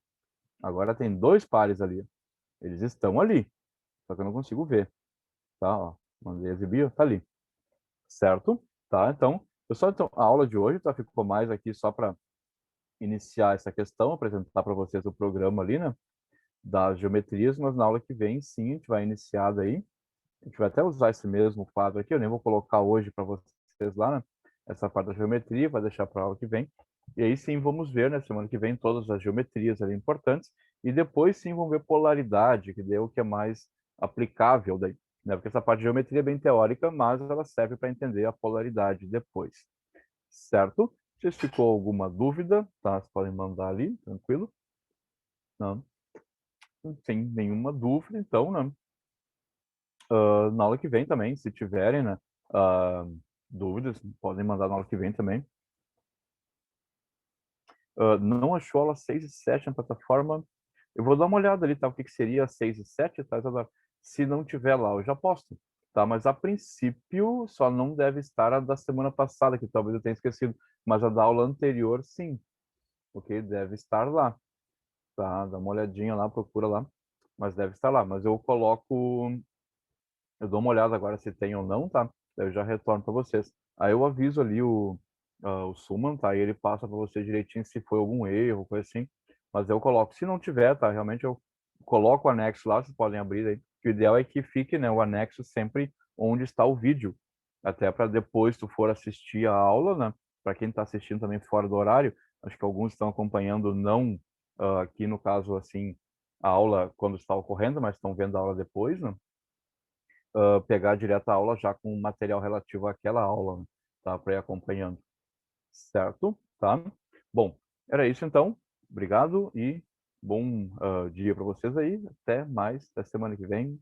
Agora tem 2 pares ali. Eles estão ali, só que eu não consigo ver, tá? Ó, mandei exibir, tá ali, certo? Tá? Então, pessoal, então a aula de hoje tá ficou mais aqui só para iniciar essa questão, apresentar para vocês o programa ali, né? Das geometrias, mas na aula que vem, sim, a gente vai iniciar daí. A gente vai até usar esse mesmo quadro aqui, eu nem vou colocar hoje para vocês lá, né? Essa parte da geometria, vai deixar para a aula que vem. E aí sim vamos ver, né, semana que vem, todas as geometrias ali importantes. E depois sim vamos ver polaridade, que é o que é mais aplicável daí. Né? Porque essa parte de geometria é bem teórica, mas ela serve para entender a polaridade depois. Certo? Se ficou alguma dúvida, tá? Vocês podem mandar ali, tranquilo. Não, sem nenhuma dúvida, então, né? Na aula que vem também, se tiverem, né? Dúvidas, podem mandar na aula que vem também. Não achou aula 6 e 7 na plataforma? Eu vou dar uma olhada ali, tá? O que que seria 6 e 7, tá? Se não tiver lá, eu já posto, tá? Mas a princípio só não deve estar a da semana passada, que talvez eu tenha esquecido. Mas a da aula anterior, sim. Ok? Deve estar lá, tá? Dá uma olhadinha lá, procura lá. Mas deve estar lá. Mas eu coloco Eu dou uma olhada agora se tem ou não, tá? Daí eu já retorno para vocês. Aí eu aviso ali o Suman, tá? E ele passa para você direitinho se foi algum erro, coisa assim. Mas eu coloco. Se não tiver, tá? Realmente eu coloco o anexo lá, vocês podem abrir aí. O ideal é que fique, né, o anexo sempre onde está o vídeo. Até para depois tu for assistir a aula, né? Para quem está assistindo também fora do horário, acho que alguns estão acompanhando não aqui no caso assim a aula quando está ocorrendo, mas estão vendo a aula depois, né? Pegar direto a aula já com o material relativo àquela aula, né? Tá? Para ir acompanhando. Certo? Tá? Bom, era isso então. Obrigado e bom dia para vocês aí. Até mais, até semana que vem.